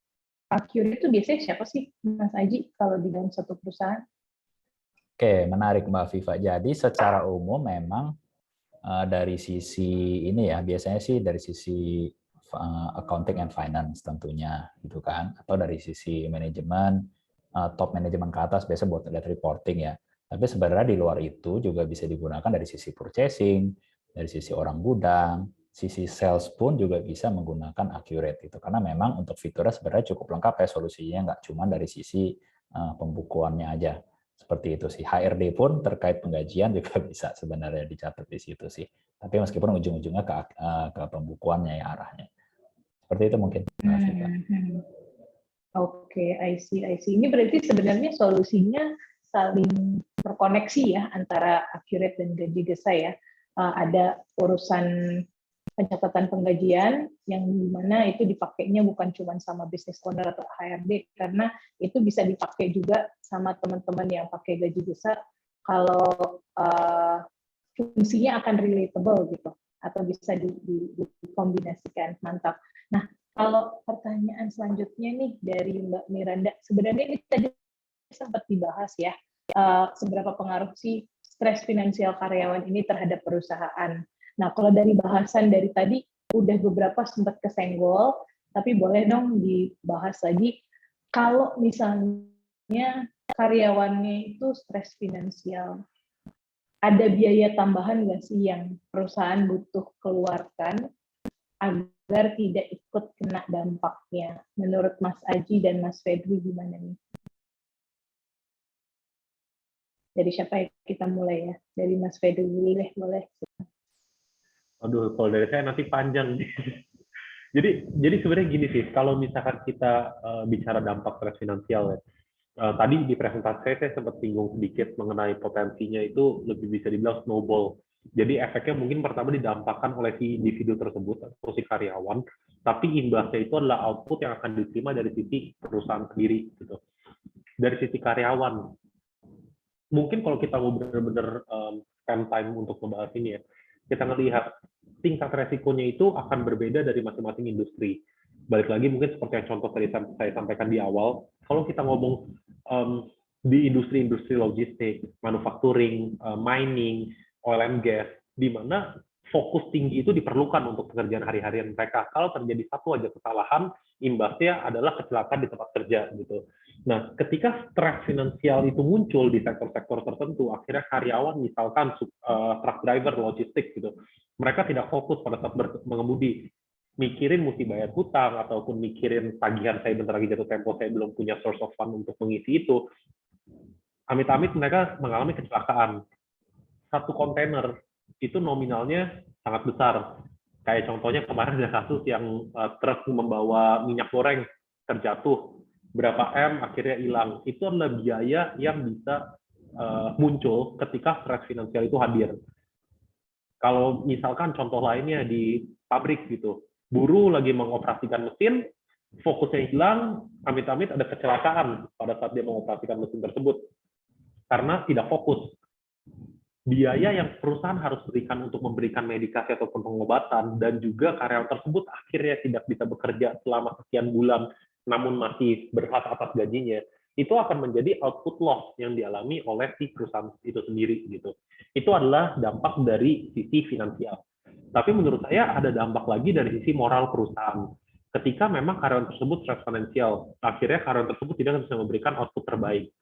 Accurate itu biasanya siapa sih Mas Aji kalau di dalam satu perusahaan? Oke, menarik Mbak Viva. Jadi secara umum memang dari sisi ini ya, biasanya sih dari sisi accounting and finance tentunya, gitu kan, atau dari sisi manajemen, top manajemen ke atas biasa buat lihat reporting ya. Tapi sebenarnya di luar itu juga bisa digunakan dari sisi purchasing, dari sisi orang gudang, sisi sales pun juga bisa menggunakan Accurate itu, karena memang untuk fiturnya sebenarnya cukup lengkap ya solusinya, nggak cuma dari sisi pembukuannya aja. Seperti itu sih. HRD pun terkait penggajian juga bisa sebenarnya dicatat di situ sih. Tapi meskipun ujung-ujungnya ke pembukuannya ya arahnya. Seperti itu mungkin, Mbak Viva. Oke, I see. Ini berarti sebenarnya solusinya saling terkoneksi ya antara Accurate dan Gaji Gesa ya. Ada urusan pencatatan penggajian yang dimana itu dipakainya bukan cuma sama business owner atau HRD, karena itu bisa dipakai juga sama teman-teman yang pakai Gaji Gesa kalau fungsinya akan relatable gitu, atau bisa dikombinasikan. Mantap. Nah, kalau pertanyaan selanjutnya nih dari Mbak Miranda, sebenarnya ini tadi sempat dibahas ya, seberapa pengaruh sih stres finansial karyawan ini terhadap perusahaan. Nah, kalau dari bahasan dari tadi, udah beberapa sempat kesenggol, tapi boleh dong dibahas lagi, kalau misalnya karyawannya itu stres finansial, ada biaya tambahan nggak sih yang perusahaan butuh keluarkan agar tidak ikut kena dampaknya? Menurut Mas Aji dan Mas Febri gimana nih? Dari siapa yang kita mulai ya? Dari Mas Febri dulu deh, boleh. Aduh, kalau dari saya nanti panjang. Jadi sebenarnya gini sih, kalau misalkan kita bicara dampak stres finansial ya, tadi di presentasi saya sempat singgung sedikit mengenai potensinya itu lebih bisa dibilang snowball. Jadi efeknya mungkin pertama didampakkan oleh si individu tersebut atau si karyawan, tapi imbasnya itu adalah output yang akan diterima dari sisi perusahaan sendiri gitu. Dari sisi karyawan, mungkin kalau kita mau benar-benar spend time untuk membahas ini ya, kita ngelihat tingkat resikonya itu akan berbeda dari masing-masing industri. Balik lagi mungkin seperti yang contoh tadi saya sampaikan di awal, kalau kita ngomong di industri-industri logistik, manufacturing, mining, oil and gas, di mana fokus tinggi itu diperlukan untuk pekerjaan hari-harian mereka. Kalau terjadi satu aja kesalahan, imbasnya adalah kecelakaan di tempat kerja gitu. Nah, ketika stres finansial itu muncul di sektor-sektor tertentu, akhirnya karyawan misalkan truck driver logistik gitu, mereka tidak fokus pada saat mengemudi, mikirin mesti bayar hutang ataupun mikirin tagihan saya bentar lagi jatuh tempo, saya belum punya source of fund untuk mengisi itu. Amit-amit mereka mengalami kecelakaan. Satu kontainer itu nominalnya sangat besar. Kayak contohnya kemarin ada kasus yang truk membawa minyak goreng terjatuh, berapa M akhirnya hilang. Itu adalah biaya yang bisa muncul ketika stres finansial itu hadir. Kalau misalkan contoh lainnya di pabrik gitu, buruh lagi mengoperasikan mesin, fokusnya hilang, amit-amit ada kecelakaan pada saat dia mengoperasikan mesin tersebut karena tidak fokus. Biaya yang perusahaan harus berikan untuk memberikan medikasi ataupun pengobatan, dan juga karyawan tersebut akhirnya tidak bisa bekerja selama sekian bulan, namun masih berhak atas gajinya, itu akan menjadi output loss yang dialami oleh si perusahaan itu sendiri gitu. Itu adalah dampak dari sisi finansial. Tapi menurut saya ada dampak lagi dari sisi moral perusahaan. Ketika memang karyawan tersebut stres finansial, akhirnya karyawan tersebut tidak bisa memberikan output terbaik.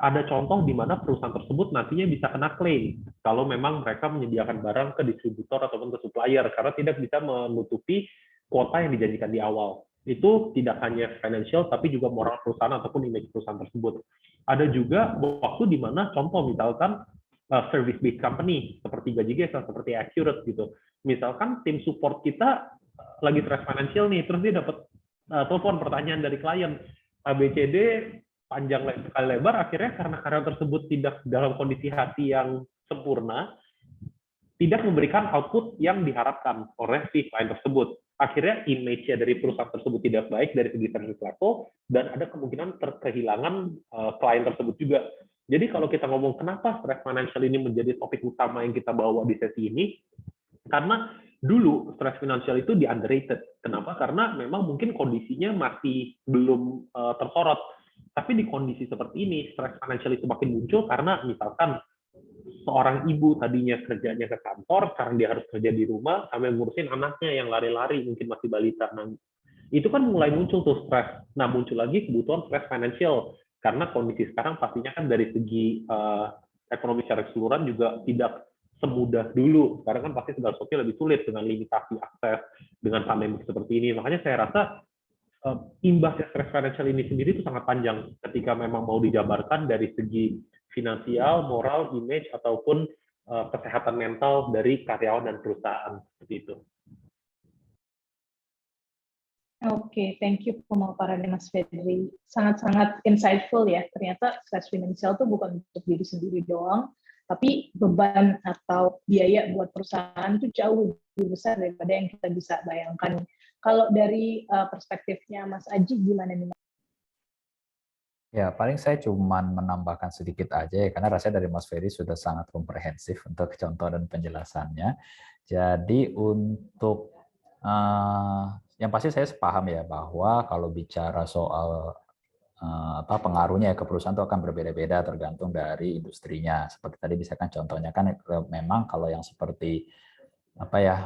Ada contoh di mana perusahaan tersebut nantinya bisa kena klaim kalau memang mereka menyediakan barang ke distributor ataupun ke supplier karena tidak bisa menutupi kuota yang dijanjikan di awal. Itu tidak hanya financial tapi juga moral perusahaan ataupun image perusahaan tersebut. Ada juga waktu di mana contoh misalkan service based company seperti Gaji Gesa, seperti Accurate gitu. Misalkan tim support kita lagi stress financial nih, terus dia dapat telepon pertanyaan dari klien ABCD panjang kali lebar, akhirnya karena karyawan tersebut tidak dalam kondisi hati yang sempurna, tidak memberikan output yang diharapkan oleh si klien tersebut. Akhirnya image-nya dari perusahaan tersebut tidak baik dari segi service level, dan ada kemungkinan kehilangan klien tersebut juga. Jadi kalau kita ngomong kenapa stress financial ini menjadi topik utama yang kita bawa di sesi ini, karena dulu stress financial itu di underrated. Kenapa? Karena memang mungkin kondisinya masih belum tersorot. Tapi di kondisi seperti ini, stres financial itu makin muncul karena misalkan seorang ibu tadinya kerjanya ke kantor, sekarang dia harus kerja di rumah sambil ngurusin anaknya yang lari-lari, mungkin masih balita. Nah, itu kan mulai muncul tuh stres. Nah, muncul lagi kebutuhan stres financial karena kondisi sekarang pastinya kan dari segi ekonomi secara keseluruhan juga tidak semudah dulu. Sekarang kan pasti segala sesuatu lebih sulit dengan limitasi akses, dengan pandemi seperti ini. Makanya saya rasa imbasnya stres financial ini sendiri itu sangat panjang ketika memang mau dijabarkan dari segi finansial, moral, image, ataupun kesehatan mental dari karyawan dan perusahaan. Seperti itu. Oke, thank you pemaparannya Mas Fedri. Sangat-sangat insightful ya. Ternyata stress financial itu bukan untuk diri sendiri doang, tapi beban atau biaya buat perusahaan itu jauh lebih besar daripada yang kita bisa bayangkan. Kalau dari perspektifnya Mas Aji, gimana nih? Ya, paling saya cuman menambahkan sedikit aja ya, karena rasanya dari Mas Ferry sudah sangat komprehensif untuk contoh dan penjelasannya. Jadi untuk yang pasti saya sepaham ya bahwa kalau bicara soal pengaruhnya ke perusahaan itu akan berbeda-beda tergantung dari industrinya. Seperti tadi misalkan contohnya kan memang kalau yang seperti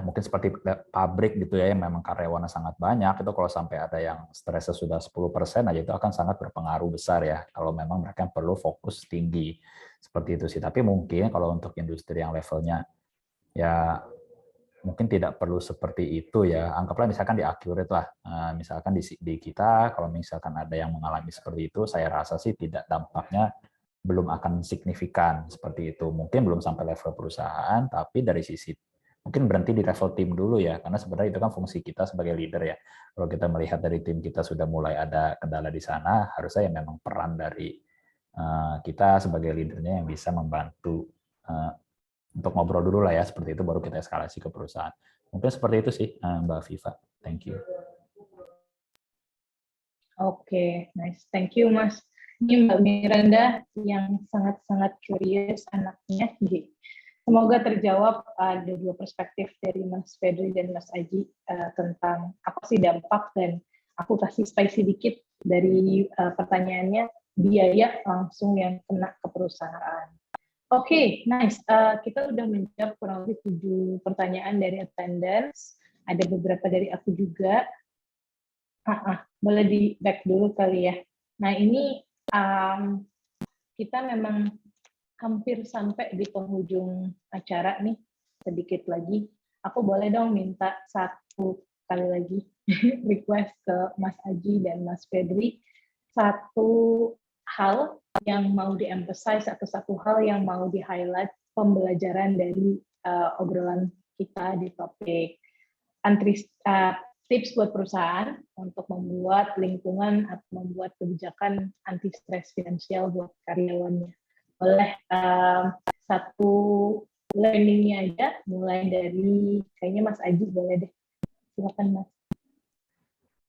mungkin seperti pabrik gitu ya yang memang karyawannya sangat banyak, itu kalau sampai ada yang stresnya sudah 10% aja itu akan sangat berpengaruh besar ya kalau memang mereka perlu fokus tinggi seperti itu sih. Tapi mungkin kalau untuk industri yang levelnya ya mungkin tidak perlu seperti itu ya. Anggaplah misalkan di Accurate lah, misalkan di kita kalau misalkan ada yang mengalami seperti itu, saya rasa sih tidak, dampaknya belum akan signifikan seperti itu. Mungkin belum sampai level perusahaan, tapi dari sisi mungkin berhenti di level tim dulu ya, karena sebenarnya itu kan fungsi kita sebagai leader ya. Kalau kita melihat dari tim kita sudah mulai ada kendala di sana, harusnya ya memang peran dari kita sebagai leadernya yang bisa membantu untuk ngobrol dulu lah ya, seperti itu baru kita eskalasi ke perusahaan. Mungkin seperti itu sih Mbak Viva. Thank you. Oke, nice. Thank you Mas. Ini Mbak Miranda yang sangat-sangat curious anaknya. Semoga terjawab ada dua perspektif dari Mas Fedri dan Mas Aji tentang apa sih dampak, dan aku kasih spicy dikit dari pertanyaannya, biaya langsung yang kena ke perusahaan. Oke, nice. Kita udah menjawab kurang lebih 7 pertanyaan dari attendance. Ada beberapa dari aku juga. Boleh di back dulu kali ya. Nah ini kita memang hampir sampai di penghujung acara nih. Sedikit lagi. Aku boleh dong minta satu kali lagi request ke Mas Aji dan Mas Fedri. Satu hal yang mau di-emphasize atau satu hal yang mau di-highlight pembelajaran dari obrolan kita di topik tips buat perusahaan untuk membuat lingkungan atau membuat kebijakan anti-stres finansial buat karyawannya. Boleh satu learning-nya aja, mulai dari kayaknya Mas Aji boleh deh. Silakan Mas.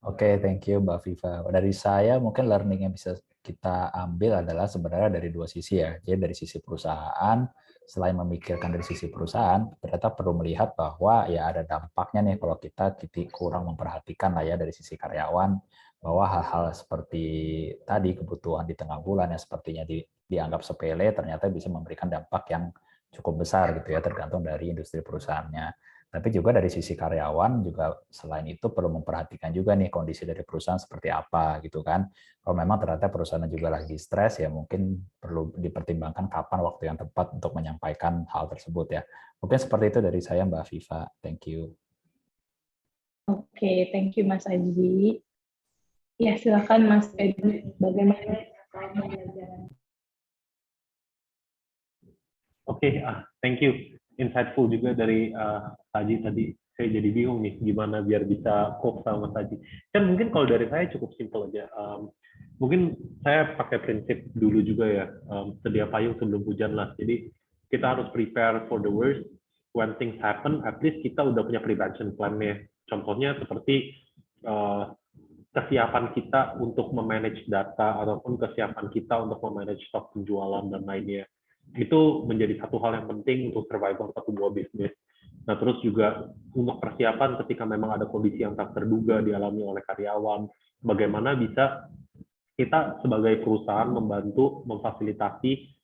Oke, thank you Mbak Viva. Dari saya mungkin learning yang bisa kita ambil adalah sebenarnya dari dua sisi ya. Jadi dari sisi perusahaan, selain memikirkan dari sisi perusahaan, ternyata perlu melihat bahwa ya ada dampaknya nih kalau kita kurang memperhatikan lah ya dari sisi karyawan, bahwa hal-hal seperti tadi kebutuhan di tengah bulan yang sepertinya dianggap sepele ternyata bisa memberikan dampak yang cukup besar gitu ya, tergantung dari industri perusahaannya. Tapi juga dari sisi karyawan juga selain itu perlu memperhatikan juga nih kondisi dari perusahaan seperti apa gitu kan. Kalau memang ternyata perusahaan juga lagi stres ya mungkin perlu dipertimbangkan kapan waktu yang tepat untuk menyampaikan hal tersebut ya. Mungkin seperti itu dari saya Mbak Viva. Thank you. Oke, thank you Mas Aji. Ya silakan Mas Fedri, bagaimana pembelajaran? Oke, thank you. Insightful juga dari Aji tadi. Saya jadi bingung nih gimana biar bisa cope sama Mas Aji. Kan mungkin kalau dari saya cukup simple aja. Mungkin saya pakai prinsip dulu juga ya, sedia payung sebelum hujan lah. Jadi kita harus prepare for the worst. When things happen, at least kita udah punya prevention plan-nya. Contohnya seperti kesiapan kita untuk memanage data ataupun kesiapan kita untuk memanage stok penjualan dan lainnya. Itu menjadi satu hal yang penting untuk survival satu buah bisnis. Nah, terus juga untuk persiapan ketika memang ada kondisi yang tak terduga dialami oleh karyawan, bagaimana bisa kita sebagai perusahaan membantu memfasilitasi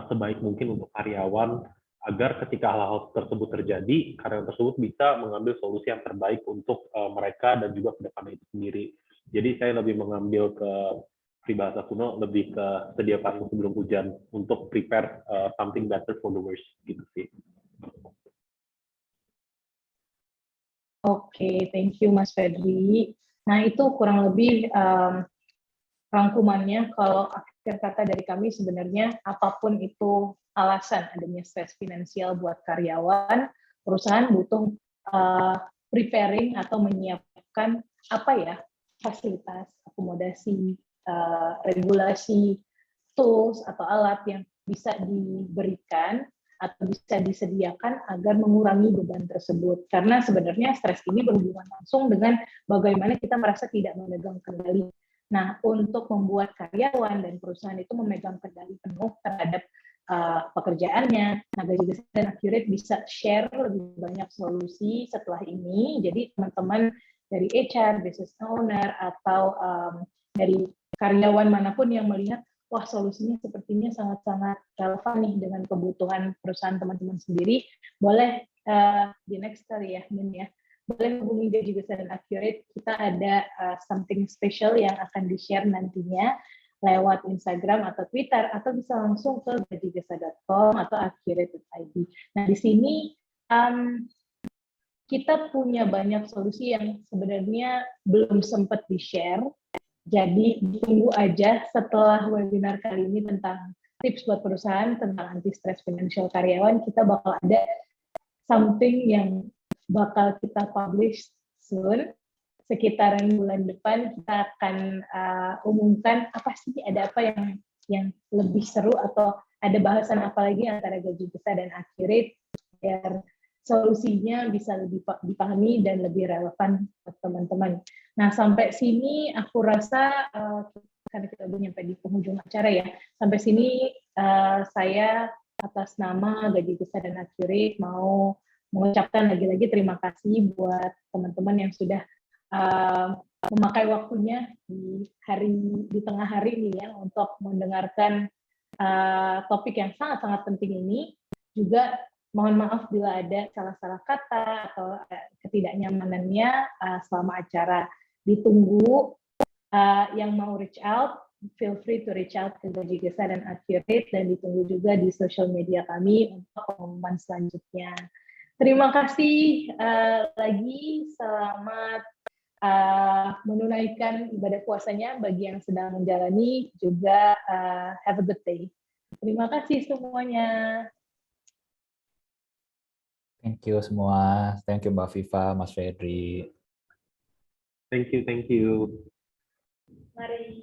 sebaik mungkin untuk karyawan agar ketika hal-hal tersebut terjadi, karyawan tersebut bisa mengambil solusi yang terbaik untuk mereka dan juga ke depannya itu sendiri. Jadi saya lebih mengambil ke peribahasa kuno, lebih ke sedia payung sebelum hujan untuk prepare something better for the worst gitu sih. Oke, thank you Mas Fedri. Nah itu kurang lebih rangkumannya. Kalau akhir kata dari kami sebenarnya apapun itu alasan adanya stres finansial buat karyawan, perusahaan butuh preparing atau menyiapkan apa ya, fasilitas, akomodasi, regulasi, tools atau alat yang bisa diberikan atau bisa disediakan agar mengurangi beban tersebut. Karena sebenarnya stres ini berhubungan langsung dengan bagaimana kita merasa tidak memegang kendali. Nah, untuk membuat karyawan dan perusahaan itu memegang kendali penuh terhadap pekerjaannya, nah Gaji Geser dan Accurate bisa share lebih banyak solusi setelah ini. Jadi teman-teman dari HR, business owner, atau dari karyawan manapun yang melihat wah solusinya sepertinya sangat-sangat relevan nih dengan kebutuhan perusahaan teman-teman sendiri, boleh di next kali ya, Min ya, boleh hubungi Gaji Geser dan Accurate. Kita ada something special yang akan di-share nantinya lewat Instagram atau Twitter, atau bisa langsung ke gajigeser.com atau accurate.id. Nah di sini kita punya banyak solusi yang sebenarnya belum sempat di-share. Jadi tunggu aja setelah webinar kali ini tentang tips buat perusahaan tentang anti-stress financial karyawan, kita bakal ada something yang bakal kita publish soon. Sekitaran bulan depan kita akan umumkan apa sih, ada apa yang lebih seru atau ada bahasan apa lagi antara Gaji Geser dan Accurate biar solusinya bisa lebih dipahami dan lebih relevan buat teman-teman. Nah, sampai sini aku rasa karena kita udah nyampe di penghujung acara ya, sampai sini saya atas nama Gaji Geser dan Accurate mau mengucapkan lagi-lagi terima kasih buat teman-teman yang sudah memakai waktunya di tengah hari ini ya untuk mendengarkan topik yang sangat-sangat penting ini. Juga mohon maaf bila ada salah-salah kata atau ketidaknyamanannya selama acara. Ditunggu yang mau reach out, feel free to reach out ke Gaji Geser dan Accurate, dan ditunggu juga di social media kami untuk pengumuman selanjutnya. Terima kasih lagi, selamat menunaikan ibadah puasanya bagi yang sedang menjalani, juga have a good day. Terima kasih semuanya. Thank you semua. Thank you Mbak Viva, Mas Fedri. Thank you. Mari.